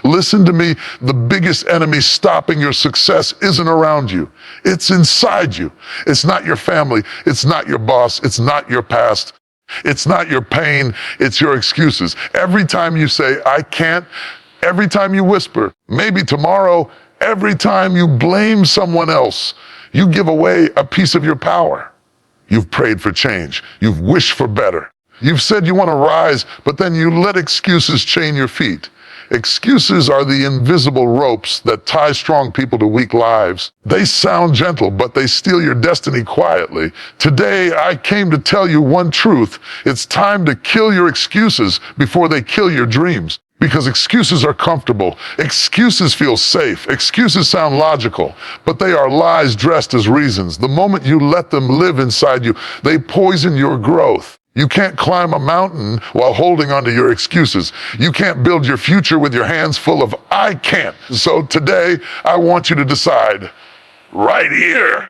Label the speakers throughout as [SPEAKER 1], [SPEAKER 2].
[SPEAKER 1] Listen to me, the biggest enemy stopping your success isn't around you. It's inside you. It's not your family. It's not your boss. It's not your past. It's not your pain. It's your excuses. Every time you say, I can't, every time you whisper, maybe tomorrow, every time you blame someone else, you give away a piece of your power. You've prayed for change. You've wished for better. You've said you want to rise, but then you let excuses chain your feet. Excuses are the invisible ropes that tie strong people to weak lives. They sound gentle, but they steal your destiny quietly. Today, I came to tell you one truth. It's time to kill your excuses before they kill your dreams. Because excuses are comfortable. Excuses feel safe. Excuses sound logical, but they are lies dressed as reasons. The moment you let them live inside you, they poison your growth. You can't climb a mountain while holding onto your excuses. You can't build your future with your hands full of I can't. So today, I want you to decide, right here,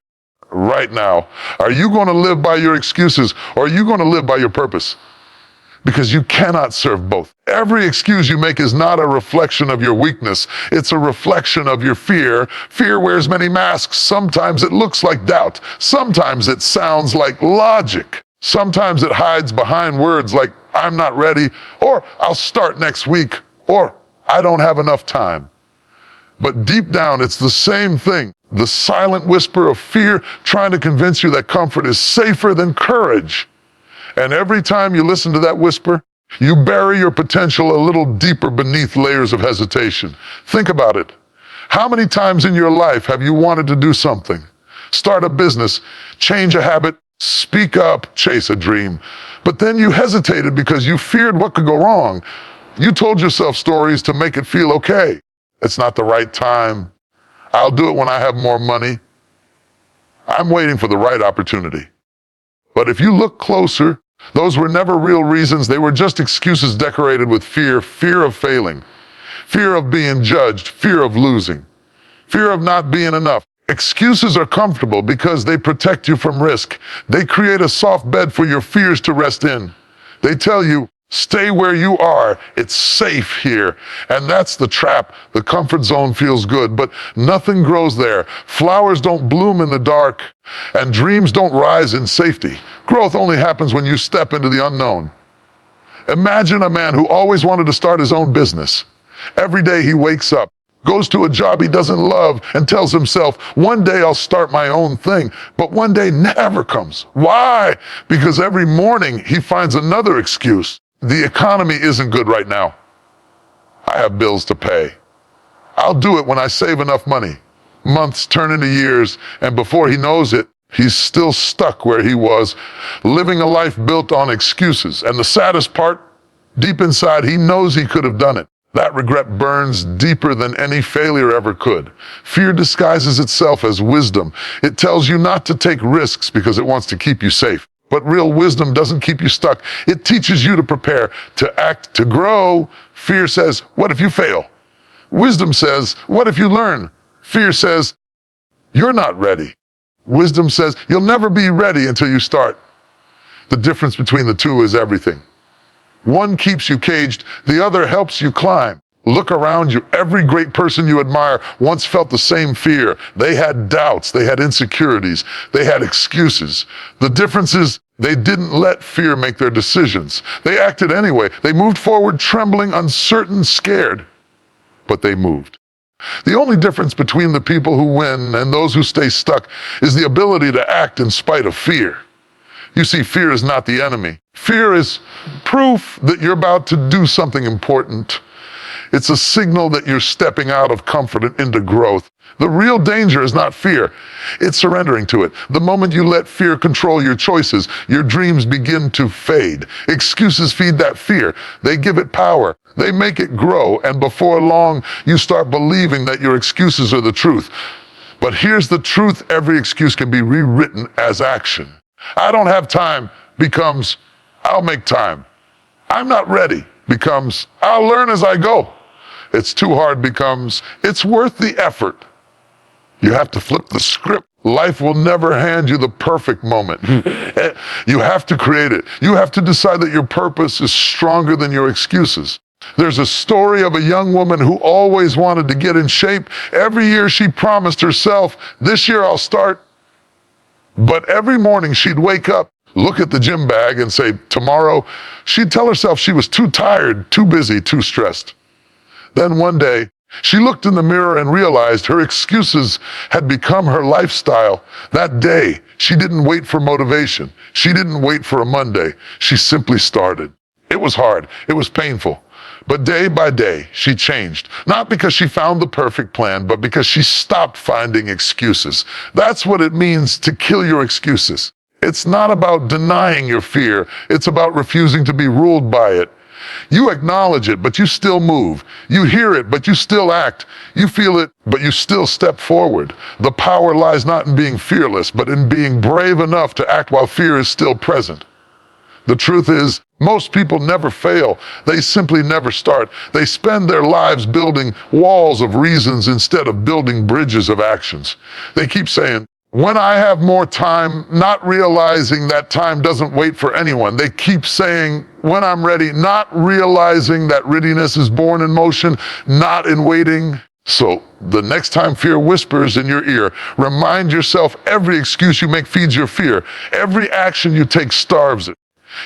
[SPEAKER 1] right now, are you going to live by your excuses or are you going to live by your purpose? Because you cannot serve both. Every excuse you make is not a reflection of your weakness. It's a reflection of your fear. Fear wears many masks. Sometimes it looks like doubt. Sometimes it sounds like logic. Sometimes it hides behind words like, I'm not ready, or I'll start next week, or I don't have enough time. But deep down, it's the same thing. The silent whisper of fear trying to convince you that comfort is safer than courage. And every time you listen to that whisper, you bury your potential a little deeper beneath layers of hesitation. Think about it. How many times in your life have you wanted to do something? Start a business, change a habit, speak up, chase a dream. But then you hesitated because you feared what could go wrong. You told yourself stories to make it feel okay. It's not the right time. I'll do it when I have more money. I'm waiting for the right opportunity. But if you look closer, those were never real reasons. They were just excuses decorated with fear, fear of failing, fear of being judged, fear of losing, fear of not being enough. Excuses are comfortable because they protect you from risk. They create a soft bed for your fears to rest in. They tell you, stay where you are. It's safe here. And that's the trap. The comfort zone feels good, but nothing grows there. Flowers don't bloom in the dark, and dreams don't rise in safety. Growth only happens when you step into the unknown. Imagine a man who always wanted to start his own business. Every day he wakes up, goes to a job he doesn't love, and tells himself, one day I'll start my own thing. But one day never comes. Why? Because every morning he finds another excuse. The economy isn't good right now. I have bills to pay. I'll do it when I save enough money. Months turn into years, and before he knows it, he's still stuck where he was, living a life built on excuses. And the saddest part, deep inside, he knows he could have done it. That regret burns deeper than any failure ever could. Fear disguises itself as wisdom. It tells you not to take risks because it wants to keep you safe. But real wisdom doesn't keep you stuck. It teaches you to prepare, to act, to grow. Fear says, what if you fail? Wisdom says, what if you learn? Fear says, you're not ready. Wisdom says, you'll never be ready until you start. The difference between the two is everything. One keeps you caged, the other helps you climb. Look around you. Every great person you admire once felt the same fear. They had doubts, they had insecurities, they had excuses. The difference is they didn't let fear make their decisions. They acted anyway. They moved forward trembling, uncertain, scared. But they moved. The only difference between the people who win and those who stay stuck is the ability to act in spite of fear. You see, fear is not the enemy. Fear is proof that you're about to do something important. It's a signal that you're stepping out of comfort and into growth. The real danger is not fear. It's surrendering to it. The moment you let fear control your choices, your dreams begin to fade. Excuses feed that fear. They give it power. They make it grow. And before long, you start believing that your excuses are the truth. But here's the truth. Every excuse can be rewritten as action. I don't have time becomes, I'll make time. I'm not ready becomes, I'll learn as I go. It's too hard becomes, it's worth the effort. You have to flip the script. Life will never hand you the perfect moment. You have to create it. You have to decide that your purpose is stronger than your excuses. There's a story of a young woman who always wanted to get in shape. Every year she promised herself, this year I'll start. But every morning she'd wake up, look at the gym bag and say, tomorrow. She'd tell herself she was too tired, too busy, too stressed. Then one day, she looked in the mirror and realized her excuses had become her lifestyle. That day, she didn't wait for motivation. She didn't wait for a Monday. She simply started. It was hard. It was painful. But day by day, she changed. Not because she found the perfect plan, but because she stopped finding excuses. That's what it means to kill your excuses. It's not about denying your fear. It's about refusing to be ruled by it. You acknowledge it, but you still move. You hear it, but you still act. You feel it, but you still step forward. The power lies not in being fearless, but in being brave enough to act while fear is still present. The truth is, most people never fail. They simply never start. They spend their lives building walls of reasons instead of building bridges of actions. They keep saying, when I have more time, not realizing that time doesn't wait for anyone. They keep saying, when I'm ready, not realizing that readiness is born in motion, not in waiting. So the next time fear whispers in your ear, remind yourself every excuse you make feeds your fear. Every action you take starves it.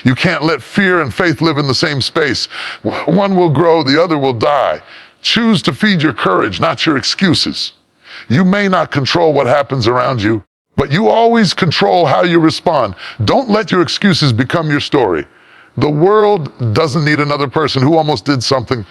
[SPEAKER 1] You can't let fear and faith live in the same space. One will grow, the other will die. Choose to feed your courage, not your excuses. You may not control what happens around you, but you always control how you respond. Don't let your excuses become your story. The world doesn't need another person who almost did something.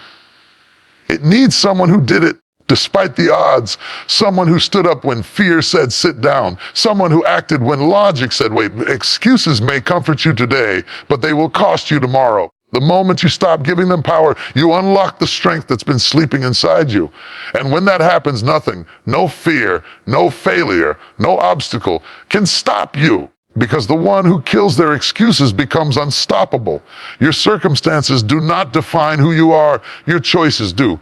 [SPEAKER 1] It needs someone who did it despite the odds, someone who stood up when fear said sit down, someone who acted when logic said wait. Excuses may comfort you today, but they will cost you tomorrow. The moment you stop giving them power, you unlock the strength that's been sleeping inside you. And when that happens, nothing, no fear, no failure, no obstacle can stop you. Because the one who kills their excuses becomes unstoppable. Your circumstances do not define who you are, your choices do.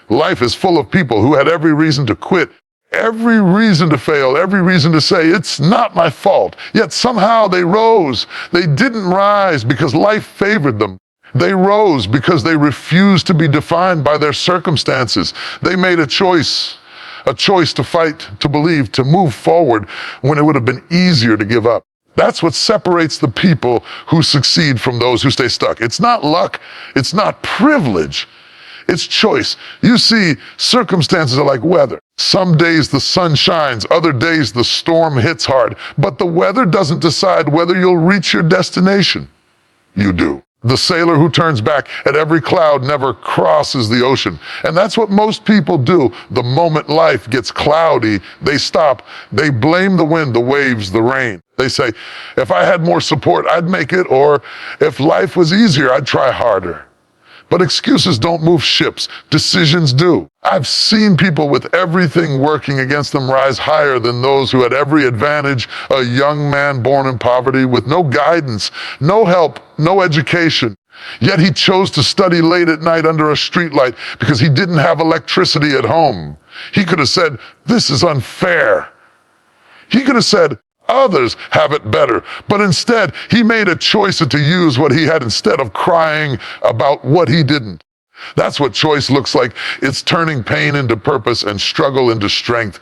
[SPEAKER 1] Life is full of people who had every reason to quit, every reason to fail, every reason to say, it's not my fault. Yet somehow they rose. They didn't rise because life favored them. They rose because they refused to be defined by their circumstances. They made a choice to fight, to believe, to move forward when it would have been easier to give up. That's what separates the people who succeed from those who stay stuck. It's not luck. It's not privilege. It's choice. You see, circumstances are like weather. Some days the sun shines, other days the storm hits hard. But the weather doesn't decide whether you'll reach your destination. You do. The sailor who turns back at every cloud never crosses the ocean. And that's what most people do. The moment life gets cloudy, they stop. They blame the wind, the waves, the rain. They say, if I had more support, I'd make it. Or if life was easier, I'd try harder. But excuses don't move ships. Decisions do. I've seen people with everything working against them rise higher than those who had every advantage. A young man born in poverty with no guidance, no help, no education. Yet he chose to study late at night under a streetlight because he didn't have electricity at home. He could have said, this is unfair. He could have said, others have it better. But instead, he made a choice to use what he had instead of crying about what he didn't. That's what choice looks like. It's turning pain into purpose and struggle into strength.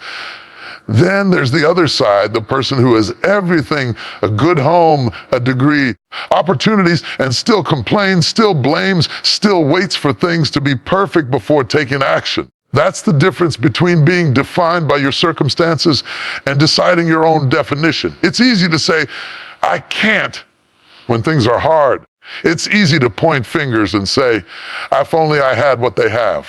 [SPEAKER 1] Then there's the other side, the person who has everything, a good home, a degree, opportunities, and still complains, still blames, still waits for things to be perfect before taking action. That's the difference between being defined by your circumstances and deciding your own definition. It's easy to say, I can't, when things are hard. It's easy to point fingers and say, if only I had what they have.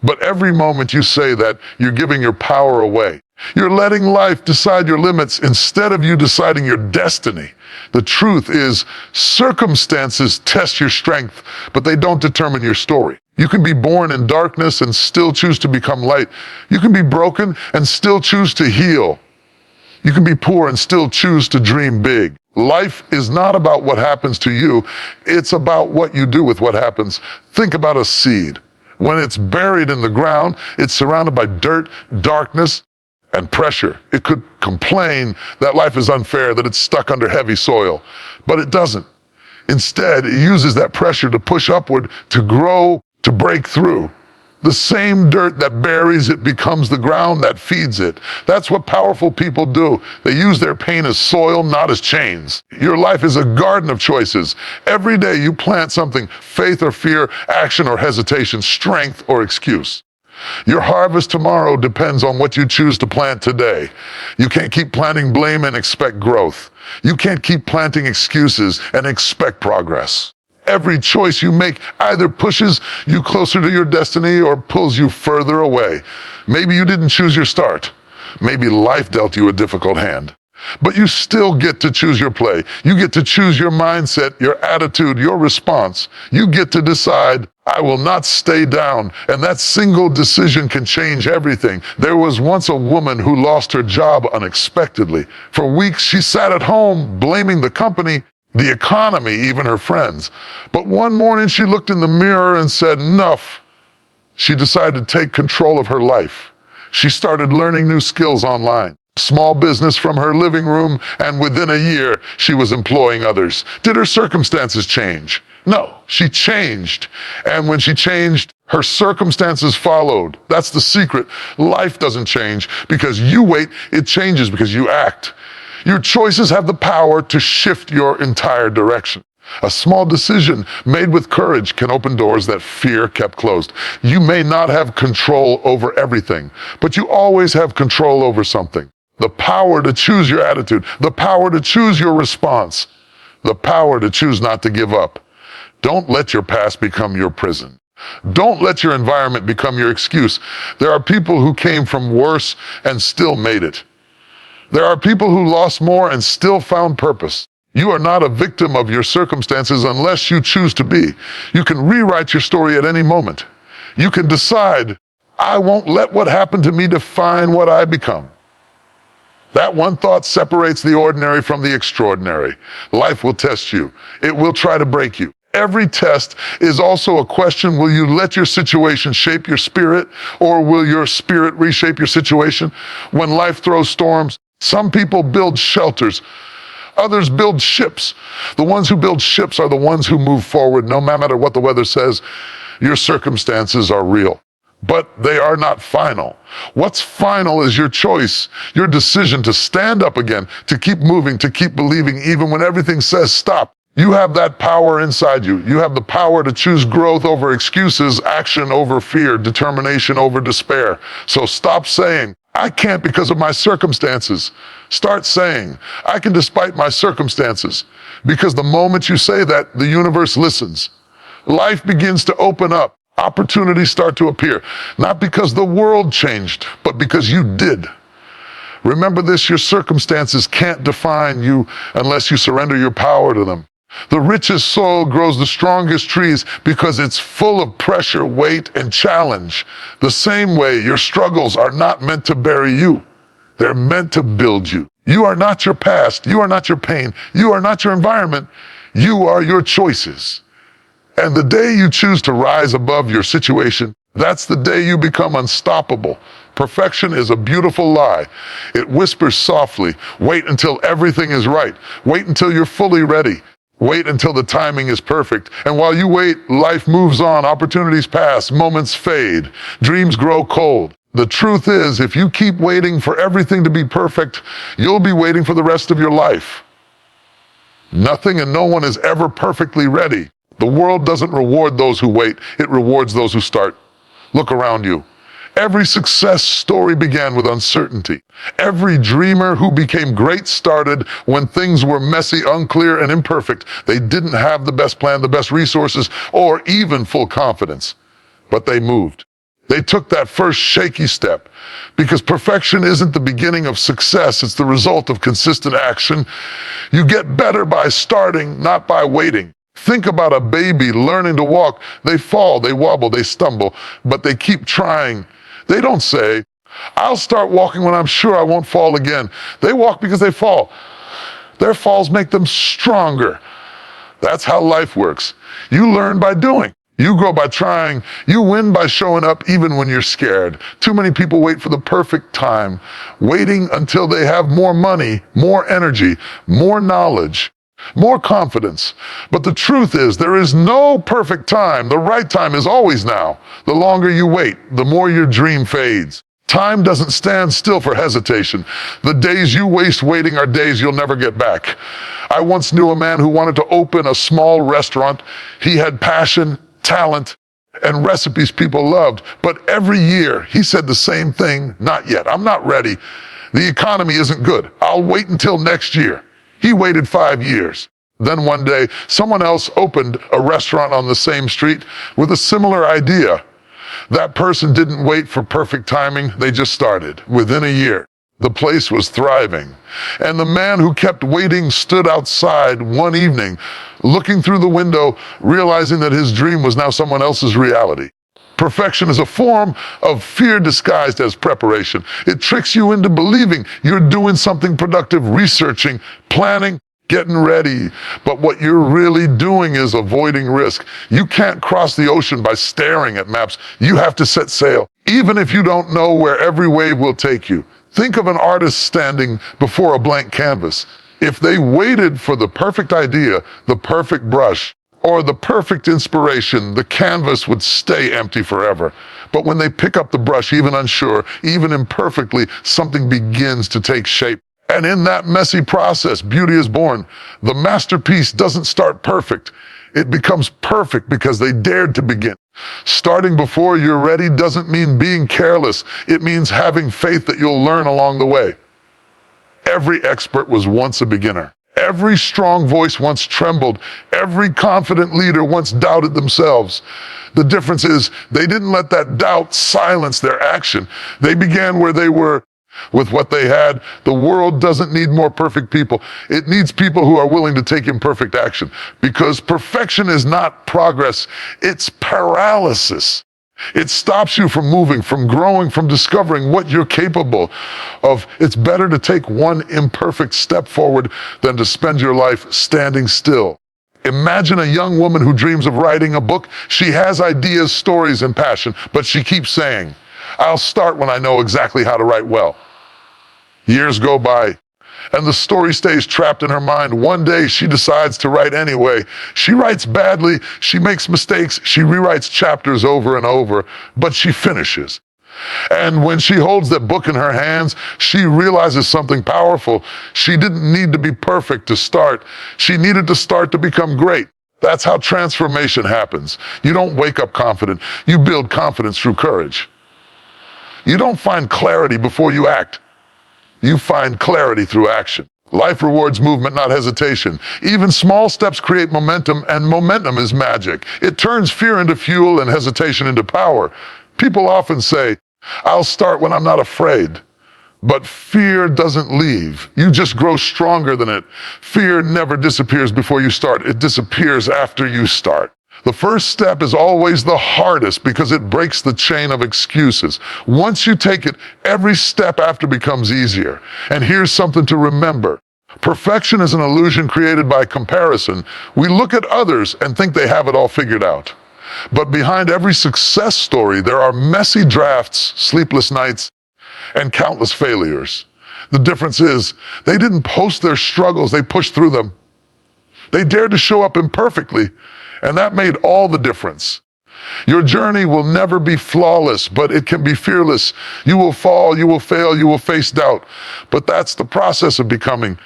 [SPEAKER 1] But every moment you say that, you're giving your power away. You're letting life decide your limits instead of you deciding your destiny. The truth is, circumstances test your strength, but they don't determine your story. You can be born in darkness and still choose to become light. You can be broken and still choose to heal. You can be poor and still choose to dream big. Life is not about what happens to you. It's about what you do with what happens. Think about a seed. When it's buried in the ground, it's surrounded by dirt, darkness, and pressure. It could complain that life is unfair, that it's stuck under heavy soil, but it doesn't. Instead, it uses that pressure to push upward, to grow, to break through. The same dirt that buries it becomes the ground that feeds it. That's what powerful people do. They use their pain as soil, not as chains. Your life is a garden of choices. Every day you plant something, faith or fear, action or hesitation, strength or excuse. Your harvest tomorrow depends on what you choose to plant today. You can't keep planting blame and expect growth. You can't keep planting excuses and expect progress. Every choice you make either pushes you closer to your destiny or pulls you further away. Maybe you didn't choose your start. Maybe life dealt you a difficult hand. But you still get to choose your play. You get to choose your mindset, your attitude, your response. You get to decide, I will not stay down. And that single decision can change everything. There was once a woman who lost her job unexpectedly. For weeks, she sat at home blaming the company, the economy, even her friends. But one morning she looked in the mirror and said, enough. She decided to take control of her life. She started learning new skills online. Small business from her living room, and within a year, she was employing others. Did her circumstances change? No, she changed. And when she changed, her circumstances followed. That's the secret. Life doesn't change because you wait, it changes because you act. Your choices have the power to shift your entire direction. A small decision made with courage can open doors that fear kept closed. You may not have control over everything, but you always have control over something. The power to choose your attitude, the power to choose your response, the power to choose not to give up. Don't let your past become your prison. Don't let your environment become your excuse. There are people who came from worse and still made it. There are people who lost more and still found purpose. You are not a victim of your circumstances unless you choose to be. You can rewrite your story at any moment. You can decide, I won't let what happened to me define what I become. That one thought separates the ordinary from the extraordinary. Life will test you. It will try to break you. Every test is also a question, will you let your situation shape your spirit, or will your spirit reshape your situation? When life throws storms, some people build shelters. Others build ships. The ones who build ships are the ones who move forward no matter what the weather says. Your circumstances are real, but they are not final. What's final is your choice, your decision to stand up again, to keep moving, to keep believing even when everything says stop. You have that power inside you. You have the power to choose growth over excuses, action over fear, determination over despair. So stop saying, I can't because of my circumstances. Start saying, I can despite my circumstances. Because the moment you say that, the universe listens. Life begins to open up. Opportunities start to appear. Not because the world changed, but because you did. Remember this, your circumstances can't define you unless you surrender your power to them. The richest soil grows the strongest trees because it's full of pressure, weight, and challenge. The same way, your struggles are not meant to bury you. They're meant to build you. You are not your past. You are not your pain. You are not your environment. You are your choices. And the day you choose to rise above your situation, that's the day you become unstoppable. Perfection is a beautiful lie. It whispers softly, wait until everything is right. Wait until you're fully ready. Wait until the timing is perfect. And while you wait, life moves on, opportunities pass, moments fade, dreams grow cold. The truth is, if you keep waiting for everything to be perfect, you'll be waiting for the rest of your life. Nothing and no one is ever perfectly ready. The world doesn't reward those who wait, it rewards those who start. Look around you. Every success story began with uncertainty. Every dreamer who became great started when things were messy, unclear, and imperfect. They didn't have the best plan, the best resources, or even full confidence. But they moved. They took that first shaky step. Because perfection isn't the beginning of success, it's the result of consistent action. You get better by starting, not by waiting. Think about a baby learning to walk. They fall, they wobble, they stumble, but they keep trying. They don't say, I'll start walking when I'm sure I won't fall again. They walk because they fall. Their falls make them stronger. That's how life works. You learn by doing. You grow by trying. You win by showing up even when you're scared. Too many people wait for the perfect time, waiting until they have more money, more energy, more knowledge. more confidence. But the truth is, there is no perfect time. The right time is always now. The longer you wait, the more your dream fades. Time doesn't stand still for hesitation. The days you waste waiting are days you'll never get back. I once knew a man who wanted to open a small restaurant. He had passion, talent, and recipes people loved. But every year he said the same thing: not yet. I'm not ready. The economy isn't good. I'll wait until next year. He waited 5 years. Then one day, someone else opened a restaurant on the same street with a similar idea. That person didn't wait for perfect timing. They just started. Within a year, the place was thriving. And the man who kept waiting stood outside one evening, looking through the window, realizing that his dream was now someone else's reality. Perfection is a form of fear disguised as preparation. It tricks you into believing you're doing something productive, researching, planning, getting ready. But what you're really doing is avoiding risk. You can't cross the ocean by staring at maps. You have to set sail, even if you don't know where every wave will take you. Think of an artist standing before a blank canvas. If they waited for the perfect idea, the perfect brush, or the perfect inspiration, the canvas would stay empty forever. But when they pick up the brush, even unsure, even imperfectly, something begins to take shape. And in that messy process, beauty is born. The masterpiece doesn't start perfect. It becomes perfect because they dared to begin. Starting before you're ready doesn't mean being careless. It means having faith that you'll learn along the way. Every expert was once a beginner. Every strong voice once trembled. Every confident leader once doubted themselves. The difference is they didn't let that doubt silence their action. They began where they were, with what they had. The world doesn't need more perfect people. It needs people who are willing to take imperfect action. Because perfection is not progress, it's paralysis. It stops you from moving, from growing, from discovering what you're capable of. It's better to take one imperfect step forward than to spend your life standing still. Imagine a young woman who dreams of writing a book. She has ideas, stories, and passion, but she keeps saying, "I'll start when I know exactly how to write well." Years go by, and the story stays trapped in her mind. One day, she decides to write anyway. She writes badly, she makes mistakes, she rewrites chapters over and over, but she finishes. And when she holds that book in her hands, she realizes something powerful. She didn't need to be perfect to start. She needed to start to become great. That's how transformation happens. You don't wake up confident. You build confidence through courage. You don't find clarity before you act. You find clarity through action. Life rewards movement, not hesitation. Even small steps create momentum, and momentum is magic. It turns fear into fuel and hesitation into power. People often say, "I'll start when I'm not afraid." But fear doesn't leave. You just grow stronger than it. Fear never disappears before you start. It disappears after you start. The first step is always the hardest because it breaks the chain of excuses. Once you take it, every step after becomes easier. And here's something to remember. Perfection is an illusion created by comparison. We look at others and think they have it all figured out. But behind every success story, there are messy drafts, sleepless nights, and countless failures. The difference is, they didn't post their struggles, they pushed through them. They dared to show up imperfectly, and that made all the difference. Your journey will never be flawless, but it can be fearless. You will fall, you will fail, you will face doubt. But that's the process of becoming.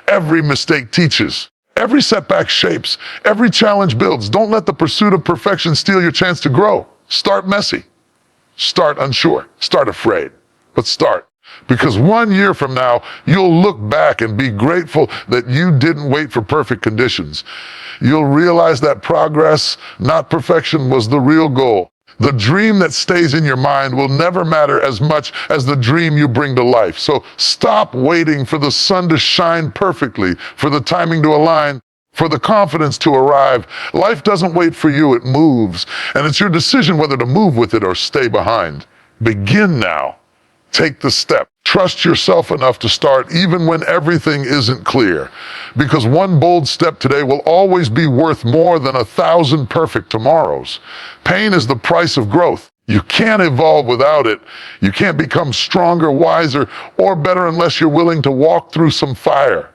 [SPEAKER 1] Every mistake teaches. Every setback shapes. Every challenge builds. Don't let the pursuit of perfection steal your chance to grow. Start messy. Start unsure. Start afraid. But start. Because 1 year from now, you'll look back and be grateful that you didn't wait for perfect conditions. You'll realize that progress, not perfection, was the real goal. The dream that stays in your mind will never matter as much as the dream you bring to life. So stop waiting for the sun to shine perfectly, for the timing to align, for the confidence to arrive. Life doesn't wait for you, it moves. And it's your decision whether to move with it or stay behind. Begin now. Take the step. Trust yourself enough to start even when everything isn't clear. Because one bold step today will always be worth more than 1,000 perfect tomorrows. Pain is the price of growth. You can't evolve without it. You can't become stronger, wiser, or better unless you're willing to walk through some fire.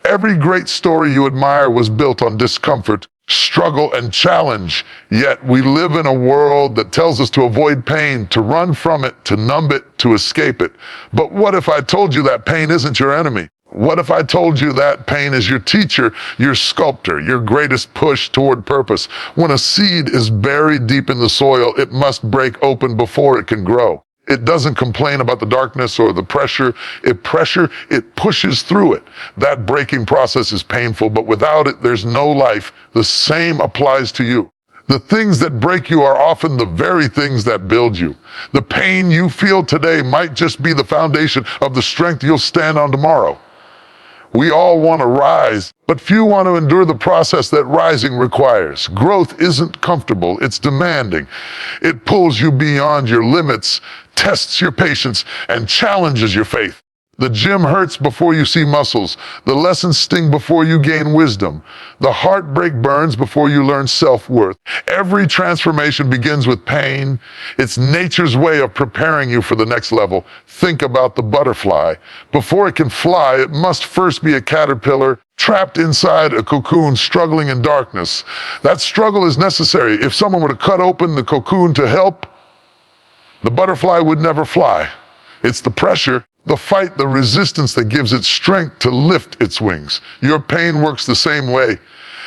[SPEAKER 1] Every great story you admire was built on discomfort, struggle, and challenge. Yet we live in a world that tells us to avoid pain, to run from it, to numb it, to escape it. But what if I told you that pain isn't your enemy? What if I told you that pain is your teacher, your sculptor, your greatest push toward purpose? When a seed is buried deep in the soil, it must break open before it can grow. It doesn't complain about the darkness or the pressure. It pushes through it. That breaking process is painful, but without it, there's no life. The same applies to you. The things that break you are often the very things that build you. The pain you feel today might just be the foundation of the strength you'll stand on tomorrow. We all want to rise, but few want to endure the process that rising requires. Growth isn't comfortable, it's demanding. It pulls you beyond your limits, tests your patience, and challenges your faith. The gym hurts before you see muscles. The lessons sting before you gain wisdom. The heartbreak burns before you learn self-worth. Every transformation begins with pain. It's nature's way of preparing you for the next level. Think about the butterfly. Before it can fly, it must first be a caterpillar, trapped inside a cocoon, struggling in darkness. That struggle is necessary. If someone were to cut open the cocoon to help, the butterfly would never fly. It's the pressure, the fight, the resistance that gives it strength to lift its wings. Your pain works the same way.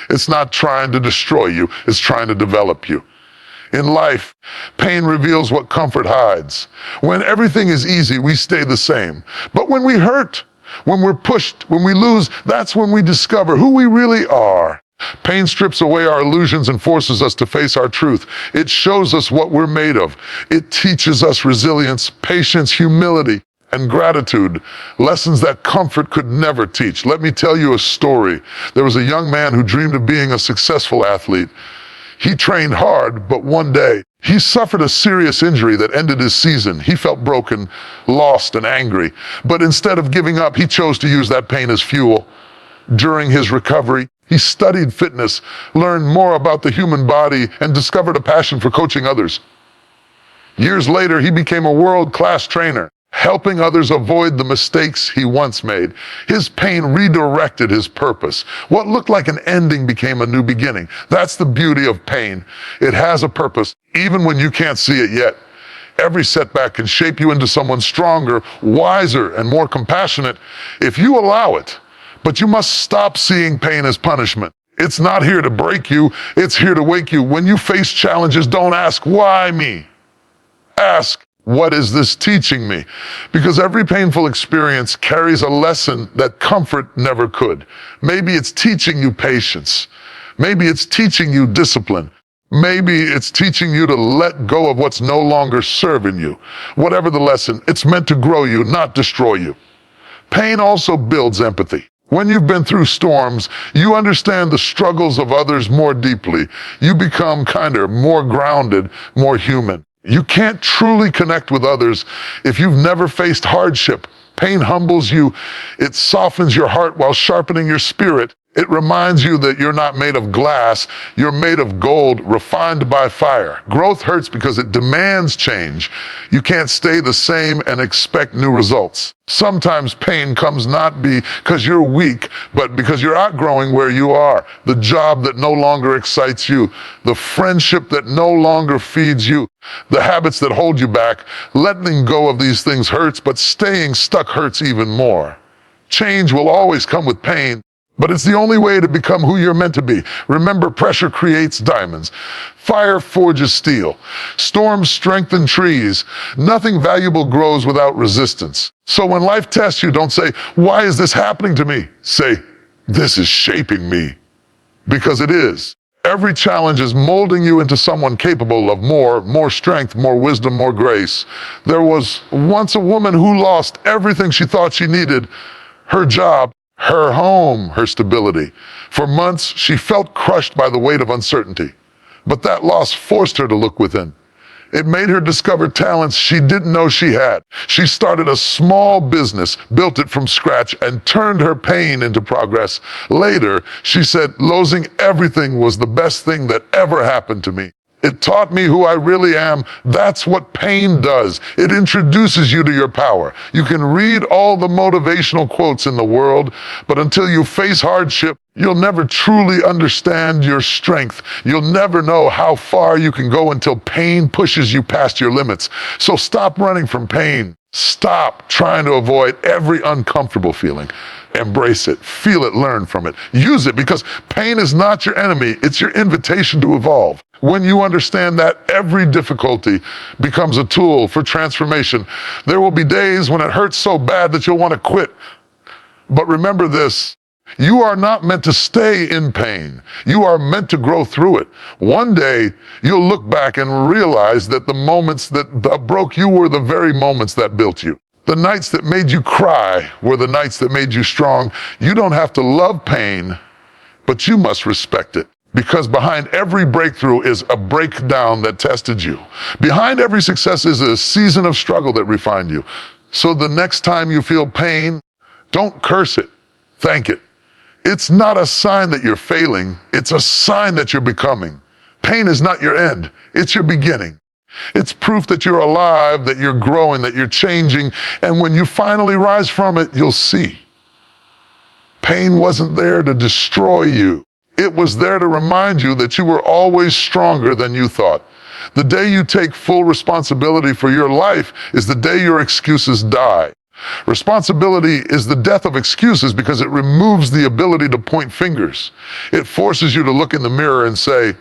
[SPEAKER 1] It's not trying to destroy you, it's trying to develop you. In life, pain reveals what comfort hides. When everything is easy, we stay the same. But when we hurt, when we're pushed, when we lose, that's when we discover who we really are. Pain strips away our illusions and forces us to face our truth. It shows us what we're made of. It teaches us resilience, patience, humility, and gratitude, lessons that comfort could never teach. Let me tell you a story. There was a young man who dreamed of being a successful athlete. He trained hard, but one day, he suffered a serious injury that ended his season. He felt broken, lost, and angry. But instead of giving up, he chose to use that pain as fuel. During his recovery, he studied fitness, learned more about the human body, and discovered a passion for coaching others. Years later, he became a world-class trainer, helping others avoid the mistakes he once made. His pain redirected his purpose. What looked like an ending became a new beginning. That's the beauty of pain. It has a purpose, even when you can't see it yet. Every setback can shape you into someone stronger, wiser, and more compassionate if you allow it. But you must stop seeing pain as punishment. It's not here to break you, it's here to wake you. When you face challenges, don't ask, why me? Ask, what is this teaching me? Because every painful experience carries a lesson that comfort never could. Maybe it's teaching you patience. Maybe it's teaching you discipline. Maybe it's teaching you to let go of what's no longer serving you. Whatever the lesson, it's meant to grow you, not destroy you. Pain also builds empathy. When you've been through storms, you understand the struggles of others more deeply. You become kinder, more grounded, more human. You can't truly connect with others if you've never faced hardship. Pain humbles you. It softens your heart while sharpening your spirit. It reminds you that you're not made of glass, you're made of gold, refined by fire. Growth hurts because it demands change. You can't stay the same and expect new results. Sometimes pain comes not because you're weak, but because you're outgrowing where you are. The job that no longer excites you, the friendship that no longer feeds you, the habits that hold you back. Letting go of these things hurts, but staying stuck hurts even more. Change will always come with pain, but it's the only way to become who you're meant to be. Remember, pressure creates diamonds. Fire forges steel. Storms strengthen trees. Nothing valuable grows without resistance. So when life tests you, don't say, why is this happening to me? Say, this is shaping me. Because it is. Every challenge is molding you into someone capable of more strength, more wisdom, more grace. There was once a woman who lost everything she thought she needed: her job, her home, her stability. For months, she felt crushed by the weight of uncertainty. But that loss forced her to look within. It made her discover talents she didn't know she had. She started a small business, built it from scratch, and turned her pain into progress. Later, she said, losing everything was the best thing that ever happened to me. It taught me who I really am. That's what pain does. It introduces you to your power. You can read all the motivational quotes in the world, but until you face hardship, you'll never truly understand your strength. You'll never know how far you can go until pain pushes you past your limits. So stop running from pain. Stop trying to avoid every uncomfortable feeling. Embrace it, feel it, learn from it. Use it, because pain is not your enemy. It's your invitation to evolve. When you understand that, every difficulty becomes a tool for transformation. There will be days when it hurts so bad that you'll want to quit. But remember this, you are not meant to stay in pain. You are meant to grow through it. One day, you'll look back and realize that the moments that broke you were the very moments that built you. The nights that made you cry were the nights that made you strong. You don't have to love pain, but you must respect it. Because behind every breakthrough is a breakdown that tested you. Behind every success is a season of struggle that refined you. So the next time you feel pain, don't curse it, thank it. It's not a sign that you're failing, it's a sign that you're becoming. Pain is not your end, it's your beginning. It's proof that you're alive, that you're growing, that you're changing, and when you finally rise from it, you'll see. Pain wasn't there to destroy you. It was there to remind you that you were always stronger than you thought. The day you take full responsibility for your life is the day your excuses die. Responsibility is the death of excuses because it removes the ability to point fingers. It forces you to look in the mirror and say,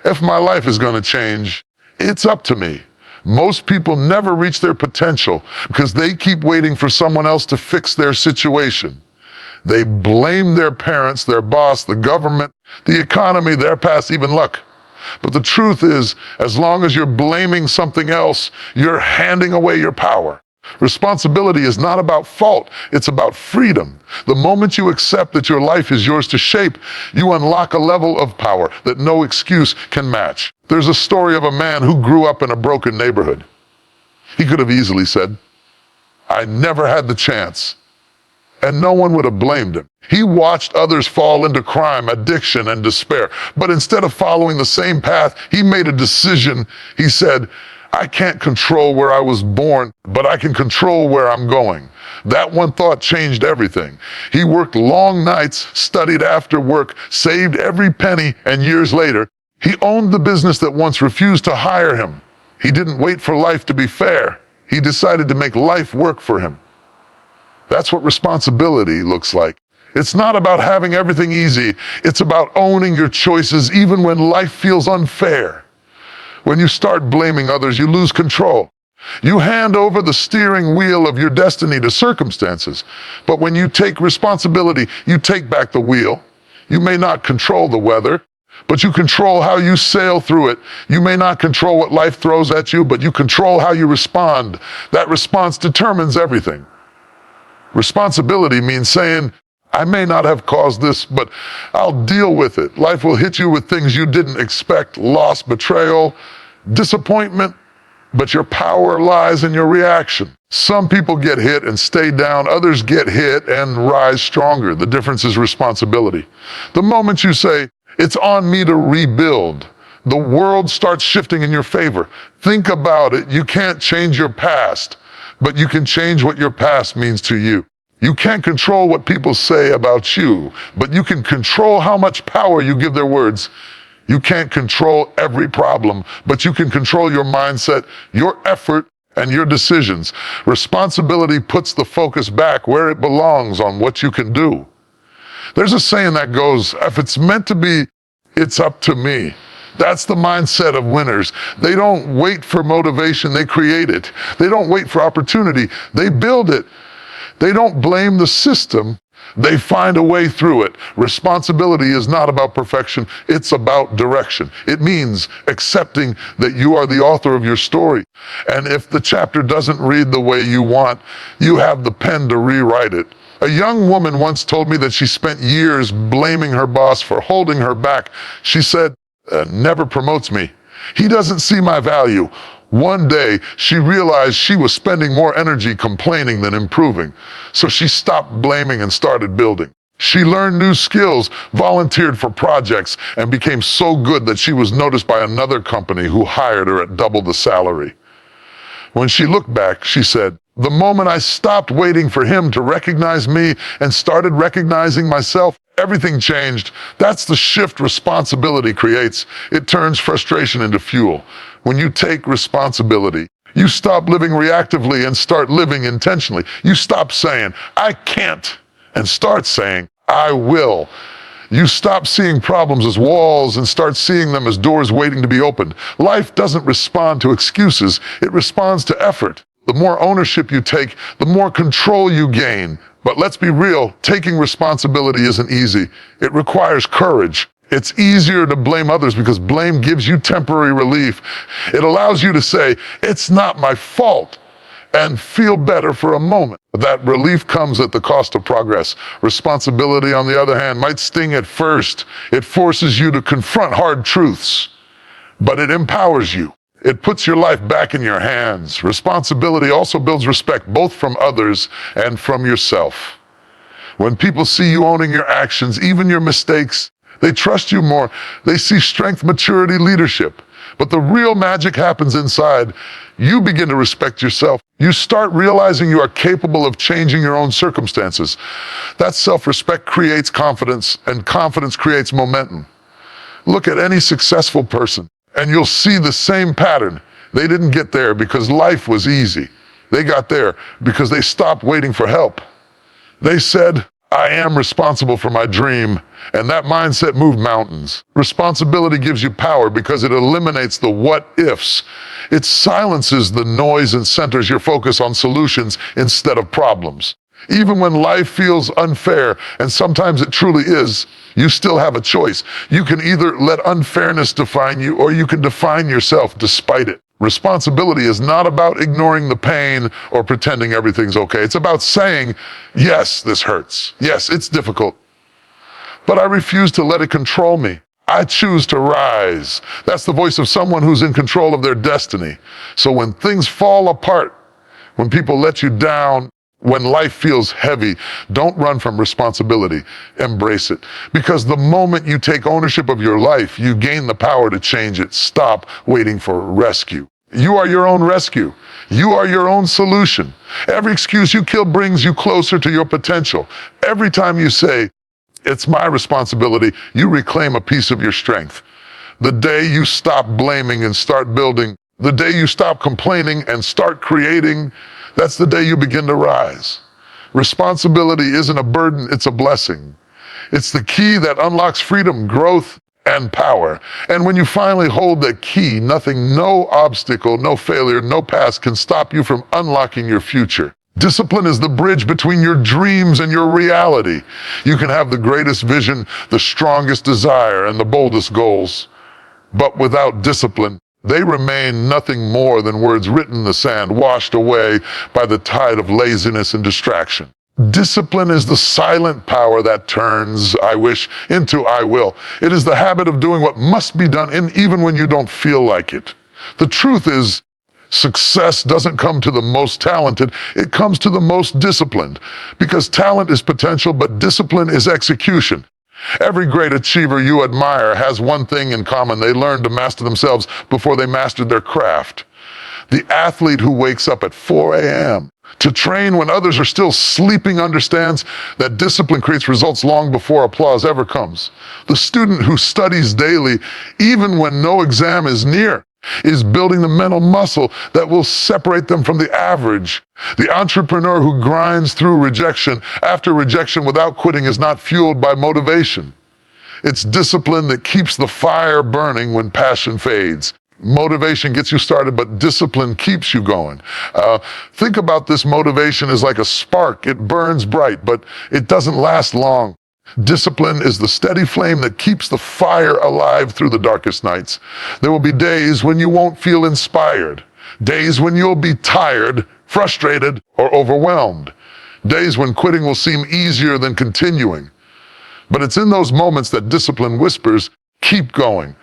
[SPEAKER 1] if my life is going to change, it's up to me. Most people never reach their potential because they keep waiting for someone else to fix their situation. They blame their parents, their boss, the government, the economy, their past, even luck. But the truth is, as long as you're blaming something else, you're handing away your power. Responsibility is not about fault, it's about freedom. The moment you accept that your life is yours to shape, you unlock a level of power that no excuse can match. There's a story of a man who grew up in a broken neighborhood. He could have easily said, I never had the chance. And no one would have blamed him. He watched others fall into crime, addiction, and despair. But instead of following the same path, he made a decision. He said, I can't control where I was born, but I can control where I'm going. That one thought changed everything. He worked long nights, studied after work, saved every penny, and years later, he owned the business that once refused to hire him. He didn't wait for life to be fair. He decided to make life work for him. That's what responsibility looks like. It's not about having everything easy. It's about owning your choices even when life feels unfair. When you start blaming others, you lose control. You hand over the steering wheel of your destiny to circumstances. But when you take responsibility, you take back the wheel. You may not control the weather, but you control how you sail through it. You may not control what life throws at you, but you control how you respond. That response determines everything. Responsibility means saying, I may not have caused this, but I'll deal with it. Life will hit you with things you didn't expect, loss, betrayal, disappointment, but your power lies in your reaction. Some people get hit and stay down, others get hit and rise stronger. The difference is responsibility. The moment you say, it's on me to rebuild, the world starts shifting in your favor. Think about it. You can't change your past, but you can change what your past means to you. You can't control what people say about you, but you can control how much power you give their words. You can't control every problem, but you can control your mindset, your effort, and your decisions. Responsibility puts the focus back where it belongs on what you can do. There's a saying that goes, if it's meant to be, it's up to me. That's the mindset of winners. They don't wait for motivation, they create it. They don't wait for opportunity, they build it. They don't blame the system, they find a way through it. Responsibility is not about perfection, it's about direction. It means accepting that you are the author of your story. And if the chapter doesn't read the way you want, you have the pen to rewrite it. A young woman once told me that she spent years blaming her boss for holding her back. She said, never promotes me. He doesn't see my value. One day, she realized she was spending more energy complaining than improving. So she stopped blaming and started building. She learned new skills, volunteered for projects, and became so good that she was noticed by another company who hired her at double the salary. When she looked back, she said, "The moment I stopped waiting for him to recognize me and started recognizing myself, everything changed." That's the shift responsibility creates. It turns frustration into fuel. When you take responsibility, you stop living reactively and start living intentionally. You stop saying, "I can't," and start saying, "I will." You stop seeing problems as walls and start seeing them as doors waiting to be opened. Life doesn't respond to excuses, it responds to effort. The more ownership you take, the more control you gain. But let's be real, taking responsibility isn't easy. It requires courage. It's easier to blame others because blame gives you temporary relief. It allows you to say, "It's not my fault," and feel better for a moment. But that relief comes at the cost of progress. Responsibility, on the other hand, might sting at first. It forces you to confront hard truths, but it empowers you. It puts your life back in your hands. Responsibility also builds respect, both from others and from yourself. When people see you owning your actions, even your mistakes, they trust you more. They see strength, maturity, leadership. But the real magic happens inside. You begin to respect yourself. You start realizing you are capable of changing your own circumstances. That self-respect creates confidence, and confidence creates momentum. Look at any successful person, and you'll see the same pattern. They didn't get there because life was easy. They got there because they stopped waiting for help. They said, "I am responsible for my dream," and that mindset moved mountains. Responsibility gives you power because it eliminates the what-ifs. It silences the noise and centers your focus on solutions instead of problems. Even when life feels unfair, and sometimes it truly is, you still have a choice. You can either let unfairness define you, or you can define yourself despite it. Responsibility is not about ignoring the pain or pretending everything's okay. It's about saying, "Yes, this hurts. Yes, it's difficult, but I refuse to let it control me. I choose to rise." That's the voice of someone who's in control of their destiny. So when things fall apart, when people let you down, when life feels heavy, don't run from responsibility. Embrace it. Because the moment you take ownership of your life, you gain the power to change it. Stop waiting for rescue. You are your own rescue. You are your own solution. Every excuse you kill brings you closer to your potential. Every time you say, "It's my responsibility," you reclaim a piece of your strength. The day you stop blaming and start building, the day you stop complaining and start creating, that's the day you begin to rise. Responsibility isn't a burden, it's a blessing. It's the key that unlocks freedom, growth, and power. And when you finally hold that key, nothing, no obstacle, no failure, no past can stop you from unlocking your future. Discipline is the bridge between your dreams and your reality. You can have the greatest vision, the strongest desire, and the boldest goals. But without discipline, they remain nothing more than words written in the sand, washed away by the tide of laziness and distraction. Discipline is the silent power that turns "I wish" into "I will." It is the habit of doing what must be done, even when you don't feel like it. The truth is, success doesn't come to the most talented, it comes to the most disciplined. Because talent is potential, but discipline is execution. Every great achiever you admire has one thing in common: they learned to master themselves before they mastered their craft. The athlete who wakes up at 4 a.m. to train when others are still sleeping understands that discipline creates results long before applause ever comes. The student who studies daily, even when no exam is near, is building the mental muscle that will separate them from the average. The entrepreneur who grinds through rejection after rejection without quitting is not fueled by motivation. It's discipline that keeps the fire burning when passion fades. Motivation gets you started, but discipline keeps you going. Think about this: motivation is like a spark. It burns bright, but it doesn't last long. Discipline is the steady flame that keeps the fire alive through the darkest nights. There will be days when you won't feel inspired, days when you'll be tired, frustrated, or overwhelmed, days when quitting will seem easier than continuing. But it's in those moments that discipline whispers, "Keep going."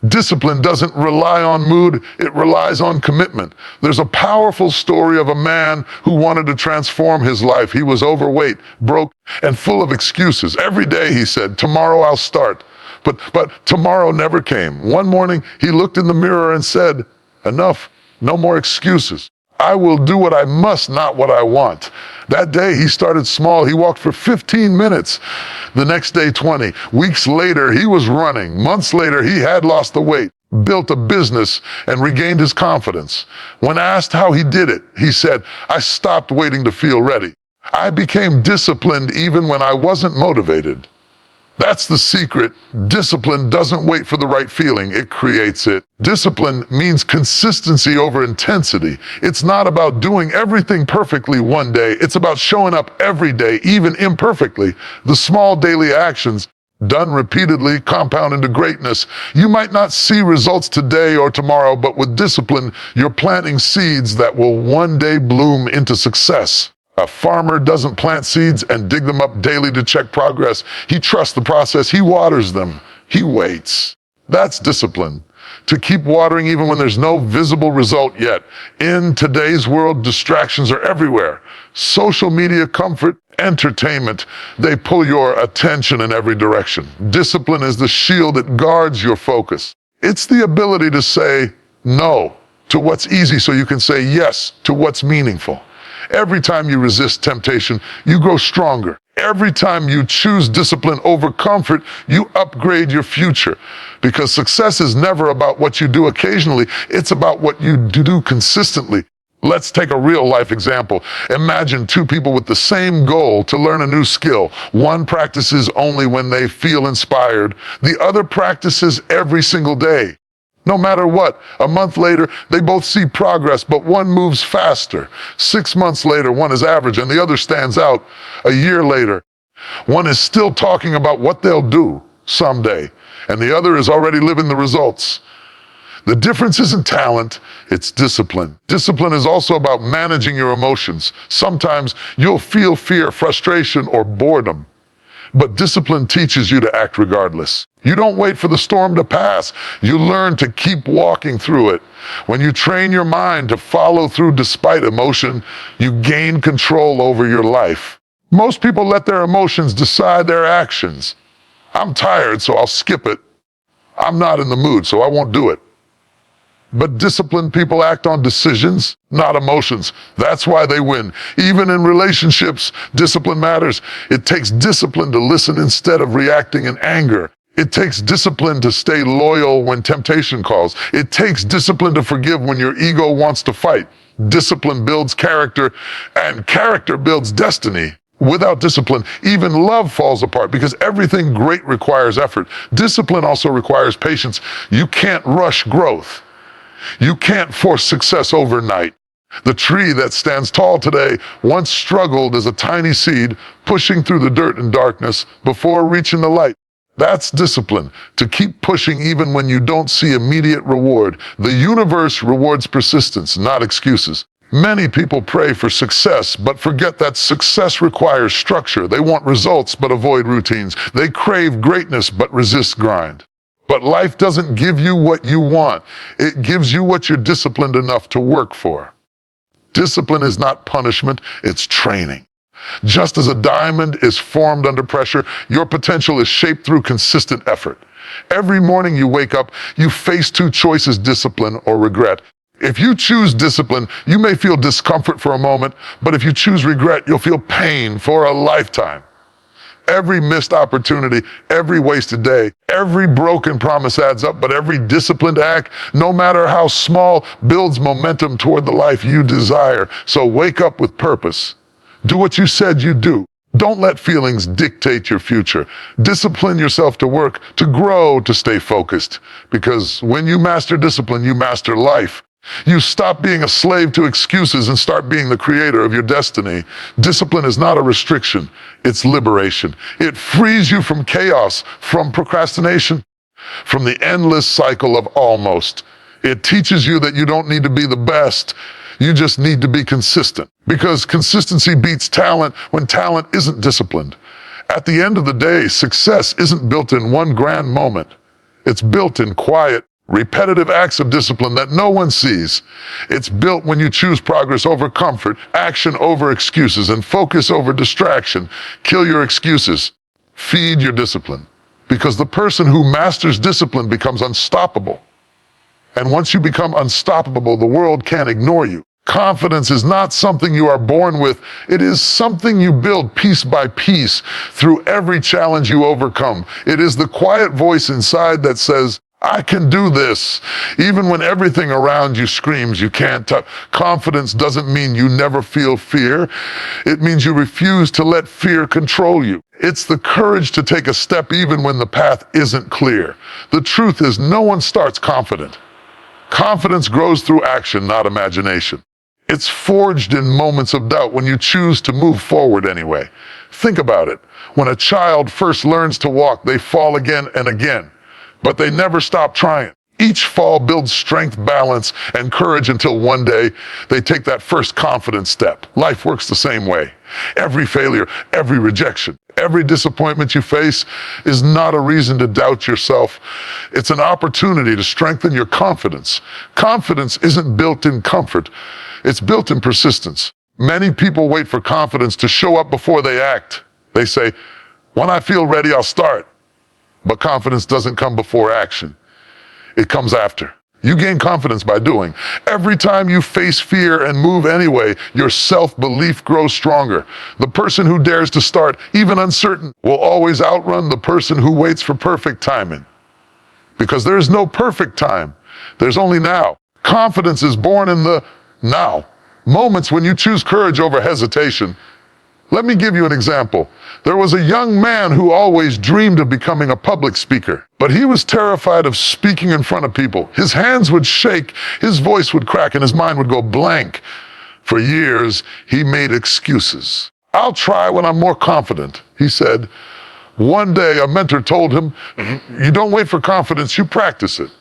[SPEAKER 1] Discipline doesn't rely on mood, it relies on commitment. There's a powerful story of a man who wanted to transform his life. He was overweight, broke, and full of excuses. Every day he said, "Tomorrow I'll start." But tomorrow never came. One morning he looked in the mirror and said, "Enough, no more excuses. I will do what I must, not what I want." That day he started small. He walked for 15 minutes. The next day, 20. Weeks later, he was running. Months later, he had lost the weight, built a business, and regained his confidence. When asked how he did it, he said, "I stopped waiting to feel ready. I became disciplined even when I wasn't motivated." That's the secret. Discipline doesn't wait for the right feeling, it creates it. Discipline means consistency over intensity. It's not about doing everything perfectly one day. It's about showing up every day, even imperfectly. The small daily actions, done repeatedly, compound into greatness. You might not see results today or tomorrow, but with discipline, you're planting seeds that will one day bloom into success. A farmer doesn't plant seeds and dig them up daily to check progress. He trusts the process. He waters them. He waits. That's discipline. To keep watering even when there's no visible result yet. In today's world, distractions are everywhere. Social media, comfort, entertainment, they pull your attention in every direction. Discipline is the shield that guards your focus. It's the ability to say no to what's easy so you can say yes to what's meaningful. Every time you resist temptation, you grow stronger. Every time you choose discipline over comfort, you upgrade your future. Because success is never about what you do occasionally, it's about what you do consistently. Let's take a real life example. Imagine two people with the same goal to learn a new skill. One practices only when they feel inspired. The other practices every single day. No matter what, a month later, they both see progress, but one moves faster. 6 months later, one is average and the other stands out. A year later, one is still talking about what they'll do someday, and the other is already living the results. The difference isn't talent, it's discipline. Discipline is also about managing your emotions. Sometimes you'll feel fear, frustration, or boredom. But discipline teaches you to act regardless. You don't wait for the storm to pass. You learn to keep walking through it. When you train your mind to follow through despite emotion, you gain control over your life. Most people let their emotions decide their actions. I'm tired, so I'll skip it. I'm not in the mood, so I won't do it. But disciplined people act on decisions, not emotions. That's why they win. Even in relationships, discipline matters. It takes discipline to listen instead of reacting in anger. It takes discipline to stay loyal when temptation calls. It takes discipline to forgive when your ego wants to fight. Discipline builds character, and character builds destiny. Without discipline, even love falls apart because everything great requires effort. Discipline also requires patience. You can't rush growth. You can't force success overnight. The tree that stands tall today once struggled as a tiny seed, pushing through the dirt and darkness before reaching the light. That's discipline, to keep pushing even when you don't see immediate reward. The universe rewards persistence, not excuses. Many people pray for success, but forget that success requires structure. They want results, but avoid routines. They crave greatness, but resist grind. But life doesn't give you what you want. It gives you what you're disciplined enough to work for. Discipline is not punishment, it's training. Just as a diamond is formed under pressure, your potential is shaped through consistent effort. Every morning you wake up, you face two choices: discipline or regret. If you choose discipline, you may feel discomfort for a moment, but if you choose regret, you'll feel pain for a lifetime. Every missed opportunity, every wasted day, every broken promise adds up, but every disciplined act, no matter how small, builds momentum toward the life you desire. So wake up with purpose. Do what you said you'd do. Don't let feelings dictate your future. Discipline yourself to work, to grow, to stay focused. Because when you master discipline, you master life. You stop being a slave to excuses and start being the creator of your destiny. Discipline is not a restriction, it's liberation. It frees you from chaos, from procrastination, from the endless cycle of almost. It teaches you that you don't need to be the best, you just need to be consistent. Because consistency beats talent when talent isn't disciplined. At the end of the day, success isn't built in one grand moment. It's built in quiet, repetitive acts of discipline that no one sees. It's built when you choose progress over comfort, action over excuses, and focus over distraction. Kill your excuses. Feed your discipline. Because the person who masters discipline becomes unstoppable. And once you become unstoppable, the world can't ignore you. Confidence is not something you are born with. It is something you build piece by piece through every challenge you overcome. It is the quiet voice inside that says, I can do this, even when everything around you screams you can't. Confidence doesn't mean you never feel fear. It means you refuse to let fear control you. It's the courage to take a step even when the path isn't clear. The truth is, no one starts confident. Confidence grows through action, not imagination. It's forged in moments of doubt when you choose to move forward anyway. Think about it. When a child first learns to walk, they fall again and again, but they never stop trying. Each fall builds strength, balance, and courage until one day they take that first confident step. Life works the same way. Every failure, every rejection, every disappointment you face is not a reason to doubt yourself. It's an opportunity to strengthen your confidence. Confidence isn't built in comfort. It's built in persistence. Many people wait for confidence to show up before they act. They say, when I feel ready, I'll start. But confidence doesn't come before action. It comes after. You gain confidence by doing. Every time you face fear and move anyway, your self-belief grows stronger. The person who dares to start, even uncertain, will always outrun the person who waits for perfect timing. Because there is no perfect time. There's only now. Confidence is born in the now. Moments when you choose courage over hesitation. Let me give you an example. There was a young man who always dreamed of becoming a public speaker, but he was terrified of speaking in front of people. His hands would shake, his voice would crack, and his mind would go blank. For years, he made excuses. I'll try when I'm more confident, he said. One day, a mentor told him, you don't wait for confidence, you practice it.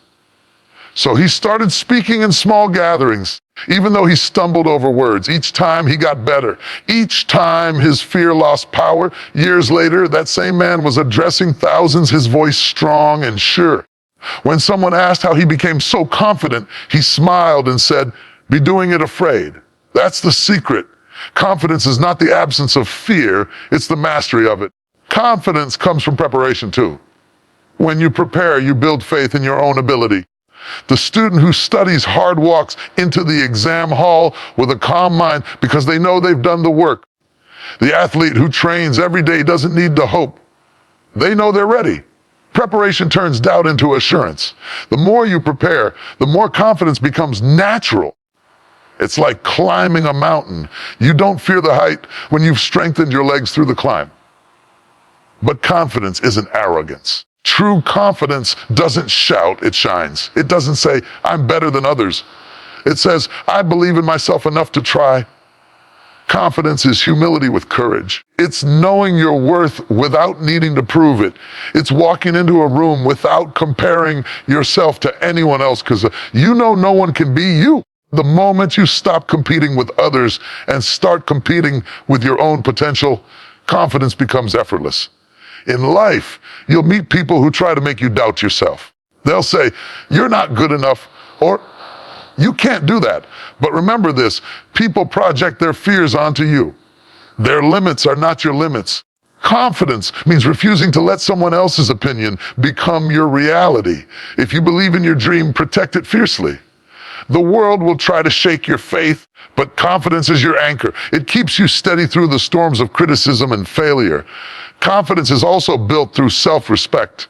[SPEAKER 1] So he started speaking in small gatherings. Even though he stumbled over words, each time he got better. Each time his fear lost power. Years later, that same man was addressing thousands, his voice strong and sure. When someone asked how he became so confident, he smiled and said, be doing it afraid. That's the secret. Confidence is not the absence of fear, it's the mastery of it. Confidence comes from preparation too. When you prepare, you build faith in your own ability. The student who studies hard walks into the exam hall with a calm mind because they know they've done the work. The athlete who trains every day doesn't need to hope. They know they're ready. Preparation turns doubt into assurance. The more you prepare, the more confidence becomes natural. It's like climbing a mountain. You don't fear the height when you've strengthened your legs through the climb. But confidence isn't arrogance. True confidence doesn't shout, it shines. It doesn't say, I'm better than others. It says, I believe in myself enough to try. Confidence is humility with courage. It's knowing your worth without needing to prove it. It's walking into a room without comparing yourself to anyone else because you know no one can be you. The moment you stop competing with others and start competing with your own potential, confidence becomes effortless. In life, you'll meet people who try to make you doubt yourself. They'll say, you're not good enough, or you can't do that. But remember this, people project their fears onto you. Their limits are not your limits. Confidence means refusing to let someone else's opinion become your reality. If you believe in your dream, protect it fiercely. The world will try to shake your faith, but confidence is your anchor. It keeps you steady through the storms of criticism and failure. Confidence is also built through self-respect.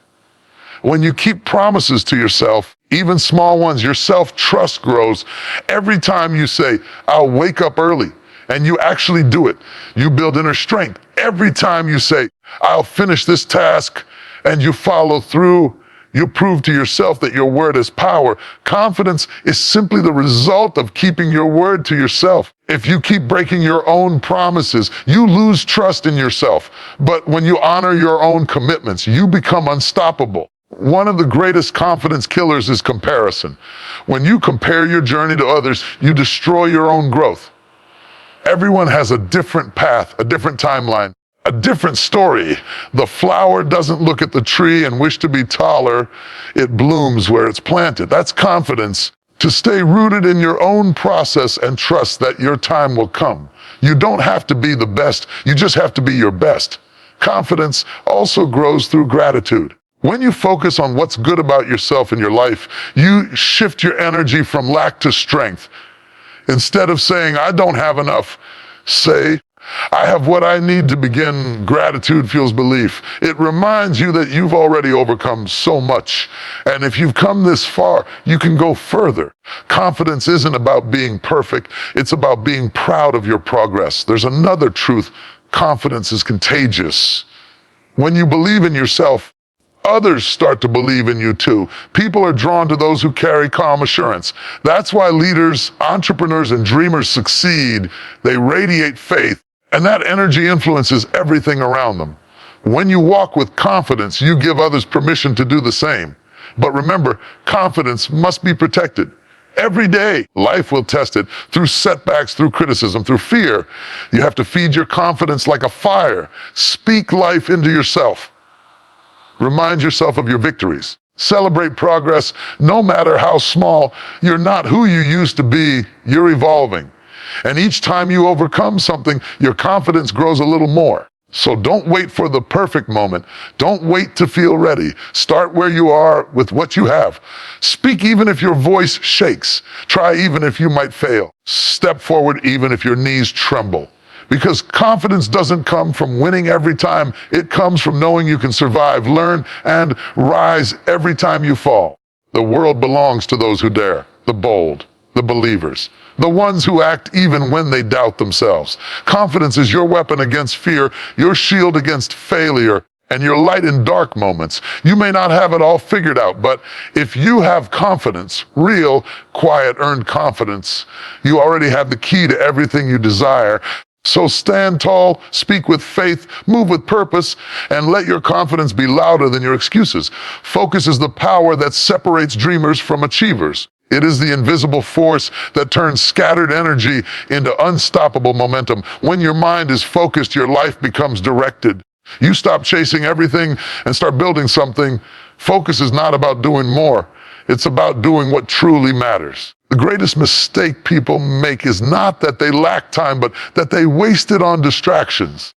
[SPEAKER 1] When you keep promises to yourself, even small ones, your self-trust grows. Every time you say, I'll wake up early, and you actually do it, you build inner strength. Every time you say, I'll finish this task, and you follow through, you prove to yourself that your word is power. Confidence is simply the result of keeping your word to yourself. If you keep breaking your own promises, you lose trust in yourself. But when you honor your own commitments, you become unstoppable. One of the greatest confidence killers is comparison. When you compare your journey to others, you destroy your own growth. Everyone has a different path, a different timeline. a different story. The flower doesn't look at the tree and wish to be taller. It blooms where it's planted. That's confidence. To stay rooted in your own process and trust that your time will come. You don't have to be the best, you just have to be your best. Confidence also grows through gratitude. When you focus on what's good about yourself and your life, you shift your energy from lack to strength. Instead of saying, I don't have enough, say, I have what I need to begin. Gratitude fuels belief. It reminds you that you've already overcome so much. And if you've come this far, you can go further. Confidence isn't about being perfect. It's about being proud of your progress. There's another truth. Confidence is contagious. When you believe in yourself, others start to believe in you too. People are drawn to those who carry calm assurance. That's why leaders, entrepreneurs, and dreamers succeed. They radiate faith. And that energy influences everything around them. When you walk with confidence, you give others permission to do the same. But remember, confidence must be protected. Every day, life will test it through setbacks, through criticism, through fear. You have to feed your confidence like a fire. Speak life into yourself. Remind yourself of your victories. Celebrate progress, no matter how small. You're not who you used to be, you're evolving. And each time you overcome something, your confidence grows a little more. So don't wait for the perfect moment. Don't wait to feel ready. Start where you are with what you have. Speak even if your voice shakes. Try even if you might fail. Step forward even if your knees tremble. Because confidence doesn't come from winning every time. It comes from knowing you can survive, learn, and rise every time you fall. The world belongs to those who dare, the bold, the believers, the ones who act even when they doubt themselves. Confidence is your weapon against fear, your shield against failure, and your light in dark moments. You may not have it all figured out, but if you have confidence, real, quiet, earned confidence, you already have the key to everything you desire. So stand tall, speak with faith, move with purpose, and let your confidence be louder than your excuses. Focus is the power that separates dreamers from achievers. It is the invisible force that turns scattered energy into unstoppable momentum. When your mind is focused, your life becomes directed. You stop chasing everything and start building something. Focus is not about doing more. It's about doing what truly matters. The greatest mistake people make is not that they lack time, but that they waste it on distractions.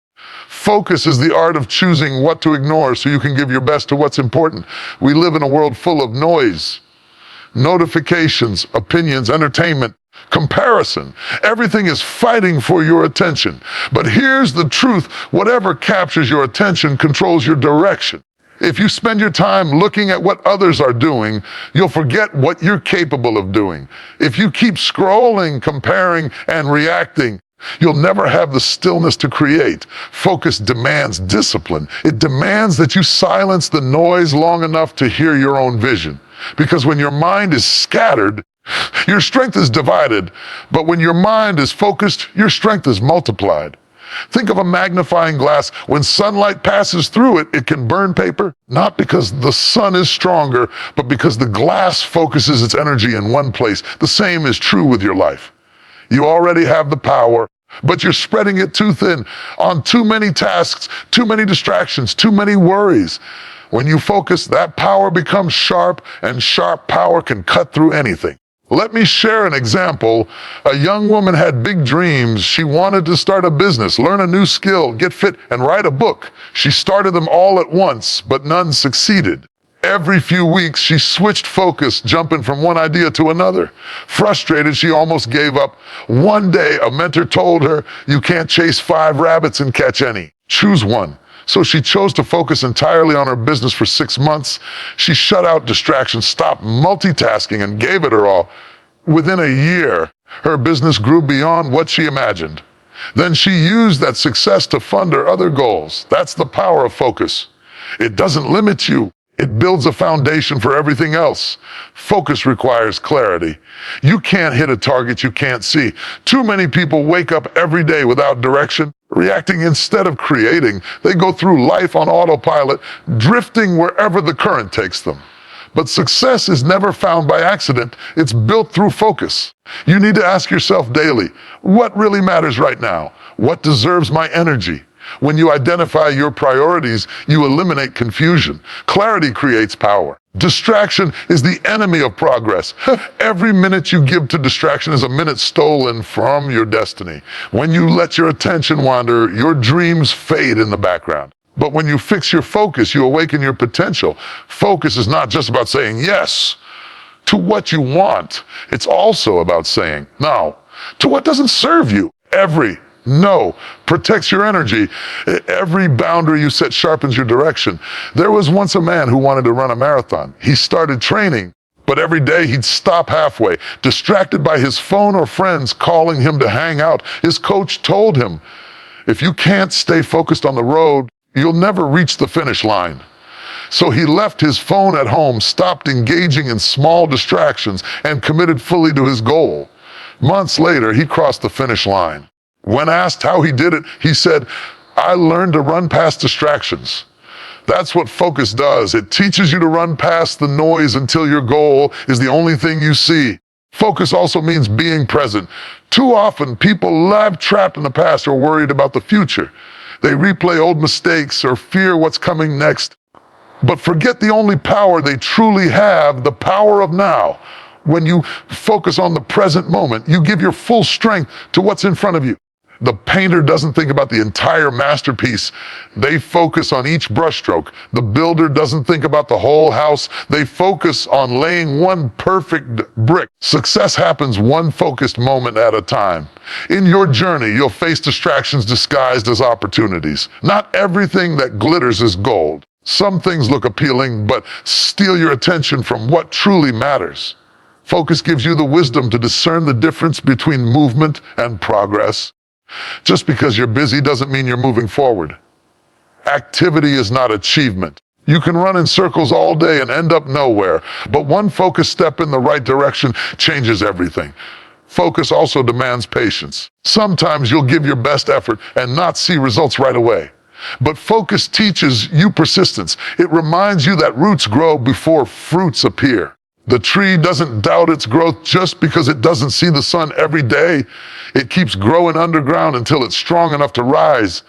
[SPEAKER 1] Focus is the art of choosing what to ignore so you can give your best to what's important. We live in a world full of noise. Notifications, opinions, entertainment, comparison. Everything is fighting for your attention. But here's the truth. Whatever captures your attention controls your direction. If you spend your time looking at what others are doing, you'll forget what you're capable of doing. If you keep scrolling, comparing, and reacting, you'll never have the stillness to create. Focus demands discipline. It demands that you silence the noise long enough to hear your own vision. Because when your mind is scattered, your strength is divided. But when your mind is focused, your strength is multiplied. Think of a magnifying glass. When sunlight passes through it, it can burn paper, not because the sun is stronger, but because the glass focuses its energy in one place. The same is true with your life. You already have the power, but you're spreading it too thin on too many tasks, too many distractions, too many worries. When you focus, that power becomes sharp, and sharp power can cut through anything. Let me share an example. A young woman had big dreams. She wanted to start a business, learn a new skill, get fit, and write a book. She started them all at once, but none succeeded. Every few weeks, she switched focus, jumping from one idea to another. Frustrated, she almost gave up. One day, a mentor told her, "You can't chase 5 rabbits and catch any. Choose one." So she chose to focus entirely on her business for 6 months. She shut out distractions, stopped multitasking, and gave it her all. Within a year, her business grew beyond what she imagined. Then she used that success to fund her other goals. That's the power of focus. It doesn't limit you. It builds a foundation for everything else. Focus requires clarity. You can't hit a target you can't see. Too many people wake up every day without direction, reacting instead of creating. They go through life on autopilot, drifting wherever the current takes them. But success is never found by accident. It's built through focus. You need to ask yourself daily, what really matters right now? What deserves my energy? When you identify your priorities, you eliminate confusion. Clarity creates power. Distraction is the enemy of progress. Every minute you give to distraction is a minute stolen from your destiny. When you let your attention wander, your dreams fade in the background. But when you fix your focus, you awaken your potential. Focus is not just about saying yes to what you want. It's also about saying no to what doesn't serve you. Every no protects your energy. Every boundary you set sharpens your direction. There was once a man who wanted to run a marathon. He started training, but every day he'd stop halfway, distracted by his phone or friends calling him to hang out. His coach told him, if you can't stay focused on the road, you'll never reach the finish line. So he left his phone at home, stopped engaging in small distractions, and committed fully to his goal. Months later, he crossed the finish line. When asked how he did it, he said, I learned to run past distractions. That's what focus does. It teaches you to run past the noise until your goal is the only thing you see. Focus also means being present. Too often, people live trapped in the past or worried about the future. They replay old mistakes or fear what's coming next, but forget the only power they truly have, the power of now. When you focus on the present moment, you give your full strength to what's in front of you. The painter doesn't think about the entire masterpiece. They focus on each brushstroke. The builder doesn't think about the whole house. They focus on laying one perfect brick. Success happens one focused moment at a time. In your journey, you'll face distractions disguised as opportunities. Not everything that glitters is gold. Some things look appealing, but steal your attention from what truly matters. Focus gives you the wisdom to discern the difference between movement and progress. Just because you're busy doesn't mean you're moving forward. Activity is not achievement. You can run in circles all day and end up nowhere, but one focused step in the right direction changes everything. Focus also demands patience. Sometimes you'll give your best effort and not see results right away. But focus teaches you persistence. It reminds you that roots grow before fruits appear. The tree doesn't doubt its growth just because it doesn't see the sun every day. It keeps growing underground until it's strong enough to rise.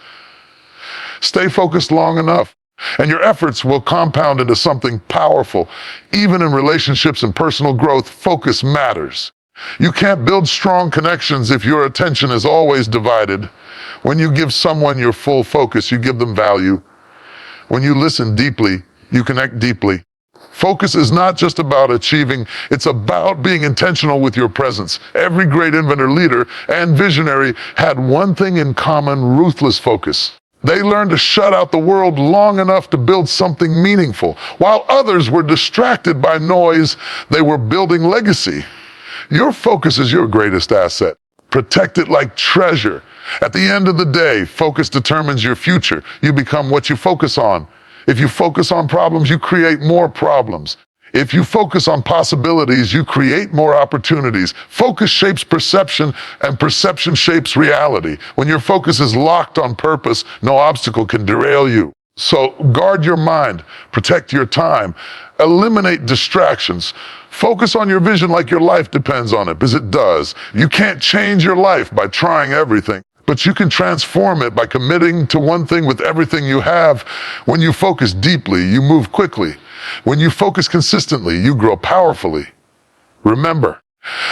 [SPEAKER 1] Stay focused long enough, and your efforts will compound into something powerful. Even in relationships and personal growth, focus matters. You can't build strong connections if your attention is always divided. When you give someone your full focus, you give them value. When you listen deeply, you connect deeply. Focus is not just about achieving, it's about being intentional with your presence. Every great inventor, leader, and visionary had one thing in common: ruthless focus. They learned to shut out the world long enough to build something meaningful. While others were distracted by noise, they were building legacy. Your focus is your greatest asset. Protect it like treasure. At the end of the day, focus determines your future. You become what you focus on. If you focus on problems, you create more problems. If you focus on possibilities, you create more opportunities. Focus shapes perception, and perception shapes reality. When your focus is locked on purpose, no obstacle can derail you. So guard your mind, protect your time, eliminate distractions. Focus on your vision like your life depends on it, because it does. You can't change your life by trying everything, but you can transform it by committing to one thing with everything you have. When you focus deeply, you move quickly. When you focus consistently, you grow powerfully. Remember,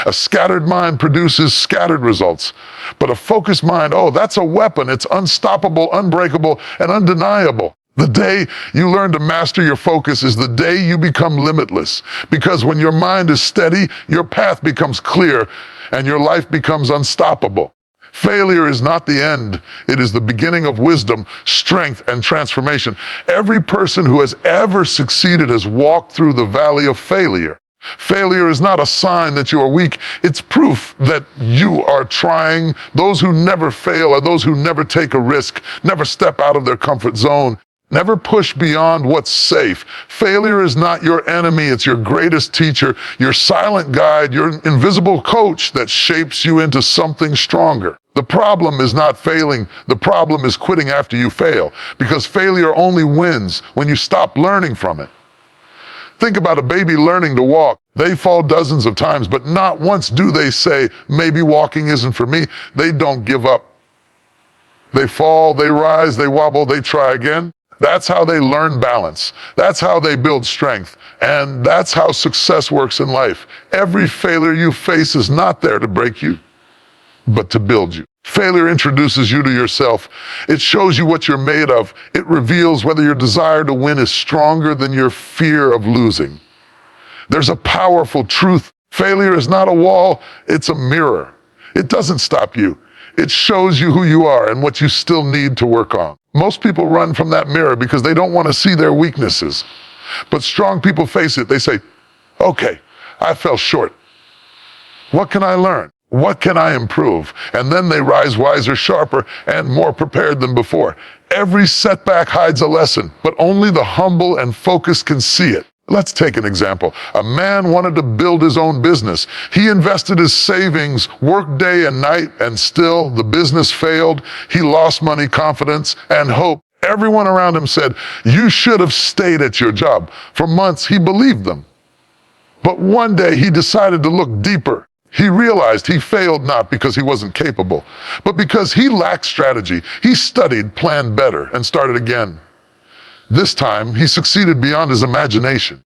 [SPEAKER 1] a scattered mind produces scattered results, but a focused mind, oh, that's a weapon. It's unstoppable, unbreakable, and undeniable. The day you learn to master your focus is the day you become limitless, because when your mind is steady, your path becomes clear and your life becomes unstoppable. Failure is not the end. It is the beginning of wisdom, strength, and transformation. Every person who has ever succeeded has walked through the valley of failure. Failure is not a sign that you are weak. It's proof that you are trying. Those who never fail are those who never take a risk, never step out of their comfort zone, never push beyond what's safe. Failure is not your enemy. It's your greatest teacher, your silent guide, your invisible coach that shapes you into something stronger. The problem is not failing. The problem is quitting after you fail, because failure only wins when you stop learning from it. Think about a baby learning to walk. They fall dozens of times, but not once do they say, maybe walking isn't for me. They don't give up. They fall, they rise, they wobble, they try again. That's how they learn balance. That's how they build strength. And that's how success works in life. Every failure you face is not there to break you, but to build you. Failure introduces you to yourself. It shows you what you're made of. It reveals whether your desire to win is stronger than your fear of losing. There's a powerful truth. Failure is not a wall, it's a mirror. It doesn't stop you. It shows you who you are and what you still need to work on. Most people run from that mirror because they don't want to see their weaknesses. But strong people face it. They say, okay, I fell short. What can I learn? What can I improve? And then they rise wiser, sharper, and more prepared than before. Every setback hides a lesson, but only the humble and focused can see it. Let's take an example. A man wanted to build his own business. He invested his savings, worked day and night, and still the business failed. He lost money, confidence, and hope. Everyone around him said, you should have stayed at your job. For months, he believed them. But one day, he decided to look deeper. He realized he failed not because he wasn't capable, but because he lacked strategy. He studied, planned better, and started again. This time, he succeeded beyond his imagination.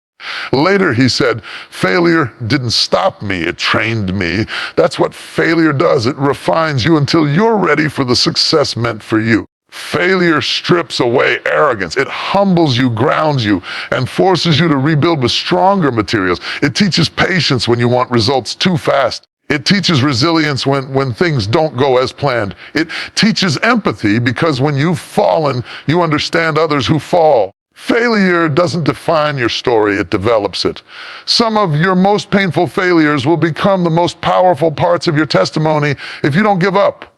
[SPEAKER 1] Later, he said, failure didn't stop me, it trained me. That's what failure does. It refines you until you're ready for the success meant for you. Failure strips away arrogance. It humbles you, grounds you, and forces you to rebuild with stronger materials. It teaches patience when you want results too fast. It teaches resilience when things don't go as planned. It teaches empathy because when you've fallen, you understand others who fall. Failure doesn't define your story, it develops it. Some of your most painful failures will become the most powerful parts of your testimony if you don't give up.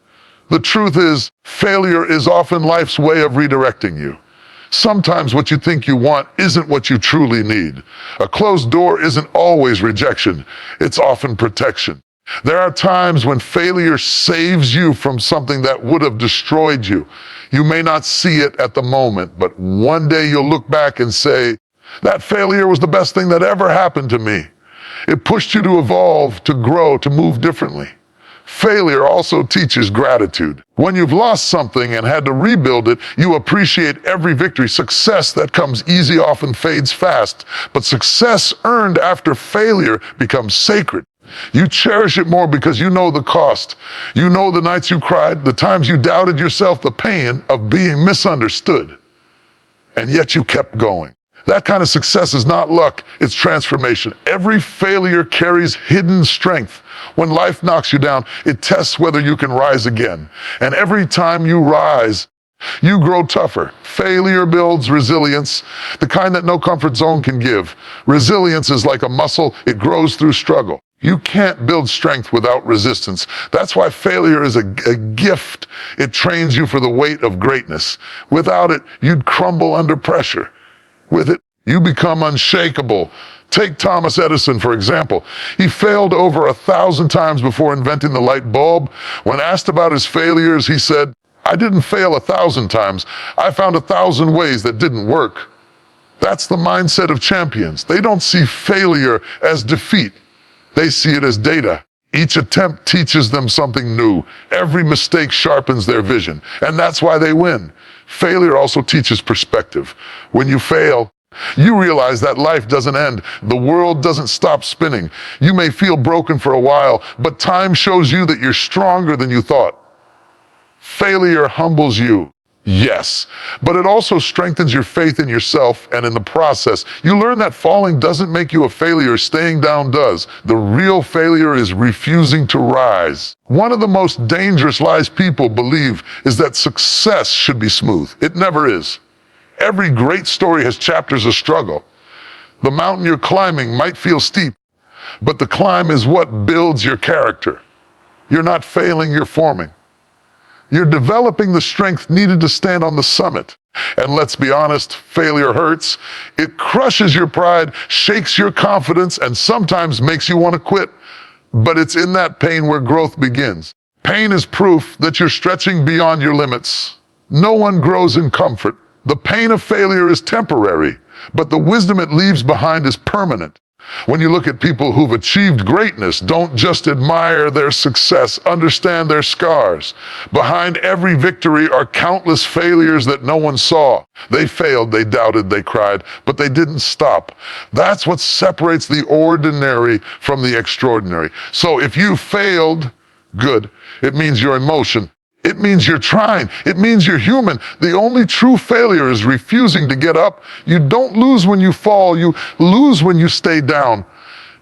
[SPEAKER 1] The truth is, failure is often life's way of redirecting you. Sometimes what you think you want isn't what you truly need. A closed door isn't always rejection, it's often protection. There are times when failure saves you from something that would have destroyed you. You may not see it at the moment, but one day you'll look back and say, that failure was the best thing that ever happened to me. It pushed you to evolve, to grow, to move differently. Failure also teaches gratitude. When you've lost something and had to rebuild it, you appreciate every victory. Success that comes easy often fades fast, but success earned after failure becomes sacred. You cherish it more because you know the cost. You know the nights you cried, the times you doubted yourself, the pain of being misunderstood. And yet you kept going. That kind of success is not luck, it's transformation. Every failure carries hidden strength. When life knocks you down, it tests whether you can rise again. And every time you rise, you grow tougher. Failure builds resilience, the kind that no comfort zone can give. Resilience is like a muscle, it grows through struggle. You can't build strength without resistance. That's why failure is a gift. It trains you for the weight of greatness. Without it, you'd crumble under pressure. With it, you become unshakable. Take Thomas Edison, for example. He failed over 1,000 times before inventing the light bulb. When asked about his failures, he said, I didn't fail 1,000 times. I found 1,000 ways that didn't work. That's the mindset of champions. They don't see failure as defeat. They see it as data. Each attempt teaches them something new. Every mistake sharpens their vision. And that's why they win. Failure also teaches perspective. When you fail, you realize that life doesn't end. The world doesn't stop spinning. You may feel broken for a while, but time shows you that you're stronger than you thought. Failure humbles you, yes, but it also strengthens your faith in yourself, and in the process, you learn that falling doesn't make you a failure, staying down does. The real failure is refusing to rise. One of the most dangerous lies people believe is that success should be smooth. It never is. Every great story has chapters of struggle. The mountain you're climbing might feel steep, but the climb is what builds your character. You're not failing, you're forming. You're developing the strength needed to stand on the summit. And let's be honest, failure hurts. It crushes your pride, shakes your confidence, and sometimes makes you want to quit. But it's in that pain where growth begins. Pain is proof that you're stretching beyond your limits. No one grows in comfort. The pain of failure is temporary, but the wisdom it leaves behind is permanent. When you look at people who've achieved greatness, don't just admire their success, understand their scars. Behind every victory are countless failures that no one saw. They failed, they doubted, they cried, but they didn't stop. That's what separates the ordinary from the extraordinary. So if you failed, good. It means you're in motion. It means you're trying. It means you're human. The only true failure is refusing to get up. You don't lose when you fall. You lose when you stay down.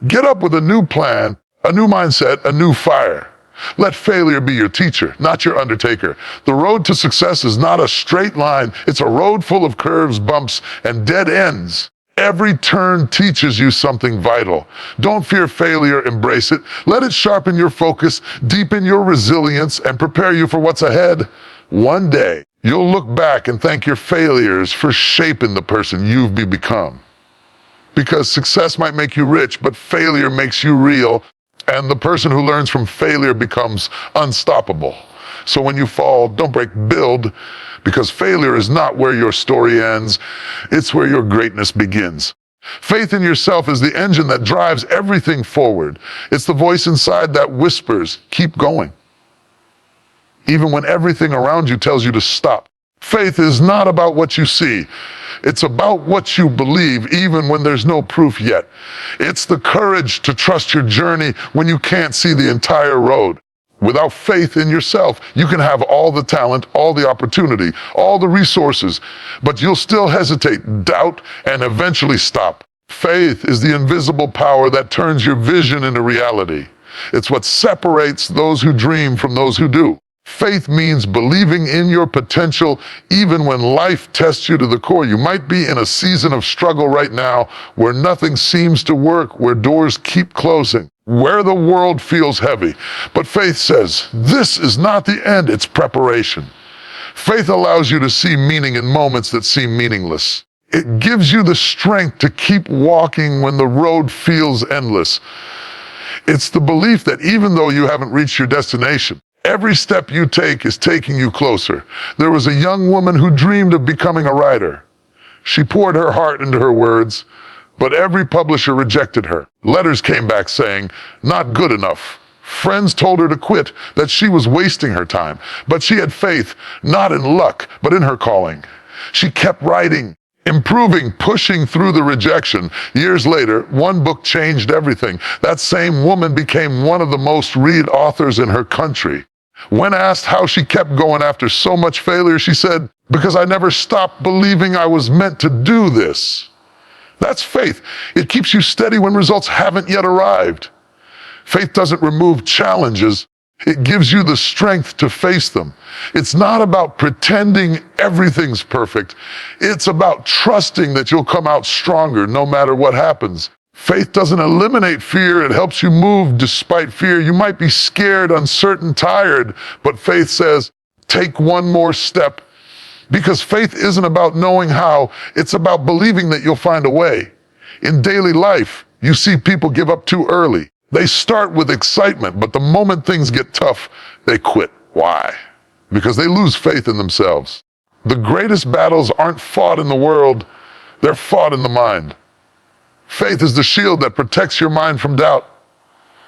[SPEAKER 1] Get up with a new plan, a new mindset, a new fire. Let failure be your teacher, not your undertaker. The road to success is not a straight line. It's a road full of curves, bumps, and dead ends. Every turn teaches you something vital. Don't fear failure, embrace it. Let it sharpen your focus, deepen your resilience, and prepare you for what's ahead. One day, you'll look back and thank your failures for shaping the person you've become. Because success might make you rich, but failure makes you real, and the person who learns from failure becomes unstoppable. So when you fall, don't break, build, because failure is not where your story ends, it's where your greatness begins. Faith in yourself is the engine that drives everything forward. It's the voice inside that whispers, keep going, even when everything around you tells you to stop. Faith is not about what you see. It's about what you believe, even when there's no proof yet. It's the courage to trust your journey when you can't see the entire road. Without faith in yourself, you can have all the talent, all the opportunity, all the resources, but you'll still hesitate, doubt, and eventually stop. Faith is the invisible power that turns your vision into reality. It's what separates those who dream from those who do. Faith means believing in your potential even when life tests you to the core. You might be in a season of struggle right now where nothing seems to work, where doors keep closing, where the world feels heavy. But faith says, this is not the end, it's preparation. Faith allows you to see meaning in moments that seem meaningless. It gives you the strength to keep walking when the road feels endless. It's the belief that even though you haven't reached your destination, every step you take is taking you closer. There was a young woman who dreamed of becoming a writer. She poured her heart into her words, but every publisher rejected her. Letters came back saying, not good enough. Friends told her to quit, that she was wasting her time. But she had faith, not in luck, but in her calling. She kept writing, improving, pushing through the rejection. Years later, one book changed everything. That same woman became one of the most read authors in her country. When asked how she kept going after so much failure, she said, because I never stopped believing I was meant to do this. That's faith. It keeps you steady when results haven't yet arrived. Faith doesn't remove challenges. It gives you the strength to face them. It's not about pretending everything's perfect. It's about trusting that you'll come out stronger no matter what happens. Faith doesn't eliminate fear. It helps you move despite fear. You might be scared, uncertain, tired, but faith says, take one more step. Because faith isn't about knowing how, it's about believing that you'll find a way. In daily life, you see people give up too early. They start with excitement, but the moment things get tough, they quit. Why? Because they lose faith in themselves. The greatest battles aren't fought in the world, they're fought in the mind. Faith is the shield that protects your mind from doubt.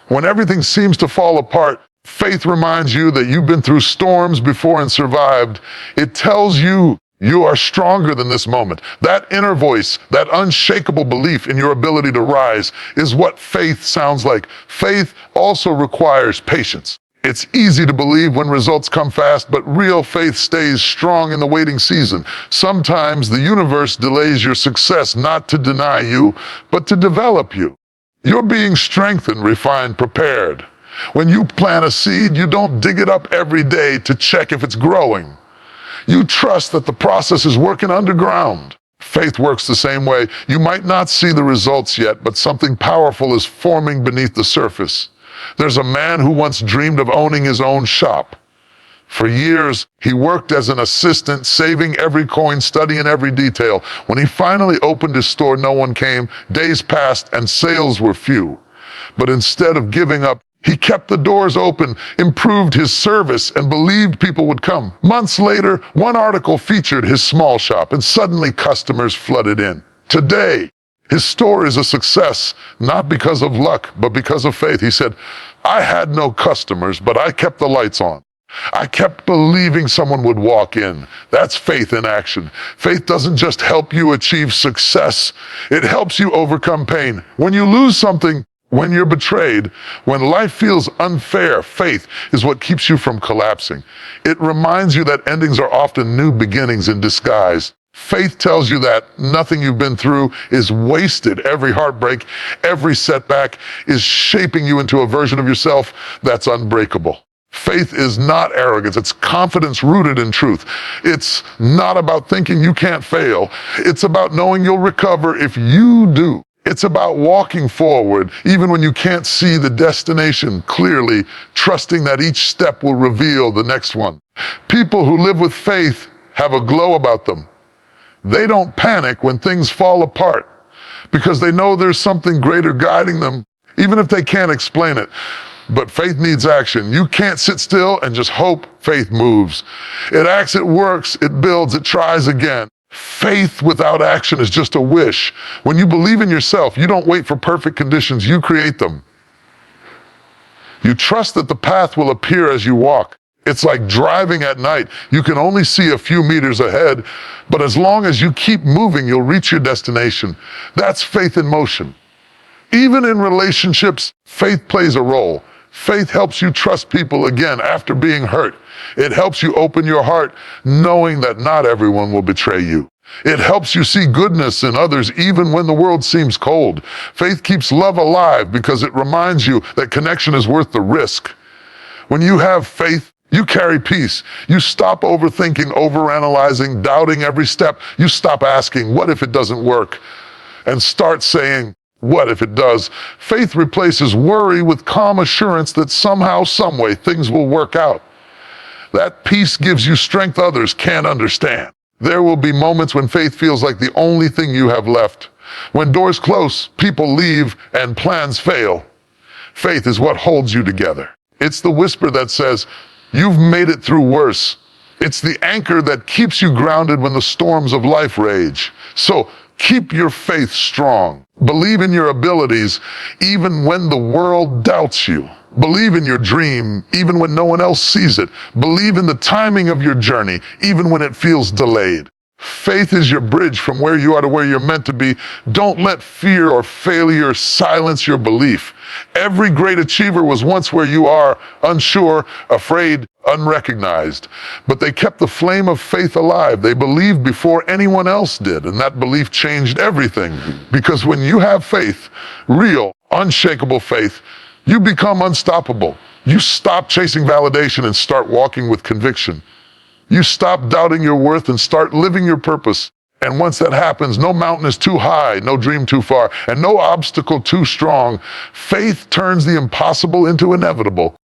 [SPEAKER 1] When everything seems to fall apart, faith reminds you that you've been through storms before and survived. It tells you you are stronger than this moment. That inner voice, that unshakable belief in your ability to rise is what faith sounds like. Faith also requires patience. It's easy to believe when results come fast, but real faith stays strong in the waiting season. Sometimes the universe delays your success not to deny you, but to develop you. You're being strengthened, refined, prepared. When you plant a seed, you don't dig it up every day to check if it's growing. You trust that the process is working underground. Faith works the same way. You might not see the results yet, but something powerful is forming beneath the surface. There's a man who once dreamed of owning his own shop. For years, he worked as an assistant, saving every coin, studying every detail. When he finally opened his store, no one came. Days passed and sales were few. But instead of giving up, he kept the doors open, improved his service, and believed people would come. Months later, one article featured his small shop, and suddenly customers flooded in. Today, His store is a success, not because of luck, but because of faith. He said, I had no customers, but I kept the lights on. I kept believing someone would walk in. That's faith in action. Faith doesn't just help you achieve success. It helps you overcome pain. When you lose something, when you're betrayed, when life feels unfair, faith is what keeps you from collapsing. It reminds you that endings are often new beginnings in disguise. Faith tells you that nothing you've been through is wasted. Every heartbreak, every setback is shaping you into a version of yourself that's unbreakable. Faith is not arrogance. It's confidence rooted in truth. It's not about thinking you can't fail. It's about knowing you'll recover if you do. It's about walking forward, even when you can't see the destination clearly, trusting that each step will reveal the next one. People who live with faith have a glow about them. They don't panic when things fall apart because they know there's something greater guiding them, even if they can't explain it. But faith needs action. You can't sit still and just hope. Faith moves. It acts, it works, it builds, it tries again. Faith without action is just a wish. When you believe in yourself, you don't wait for perfect conditions, you create them. You trust that the path will appear as you walk. It's like driving at night. You can only see a few meters ahead, but as long as you keep moving, you'll reach your destination. That's faith in motion. Even in relationships, faith plays a role. Faith helps you trust people again after being hurt. It helps you open your heart knowing that not everyone will betray you. It helps you see goodness in others even when the world seems cold. Faith keeps love alive because it reminds you that connection is worth the risk. When you have faith, you carry peace. You stop overthinking, overanalyzing, doubting every step. You stop asking, what if it doesn't work? And start saying, what if it does? Faith replaces worry with calm assurance that somehow, someway, things will work out. That peace gives you strength others can't understand. There will be moments when faith feels like the only thing you have left. When doors close, people leave, and plans fail. Faith is what holds you together. It's the whisper that says, you've made it through worse. It's the anchor that keeps you grounded when the storms of life rage. So keep your faith strong. Believe in your abilities even when the world doubts you. Believe in your dream even when no one else sees it. Believe in the timing of your journey even when it feels delayed. Faith is your bridge from where you are to where you're meant to be. Don't let fear or failure silence your belief. Every great achiever was once where you are, unsure, afraid, unrecognized. But they kept the flame of faith alive. They believed before anyone else did, and that belief changed everything. Because when you have faith, real, unshakable faith, you become unstoppable. You stop chasing validation and start walking with conviction. You stop doubting your worth and start living your purpose. And once that happens, no mountain is too high, no dream too far, and no obstacle too strong. Faith turns the impossible into inevitable.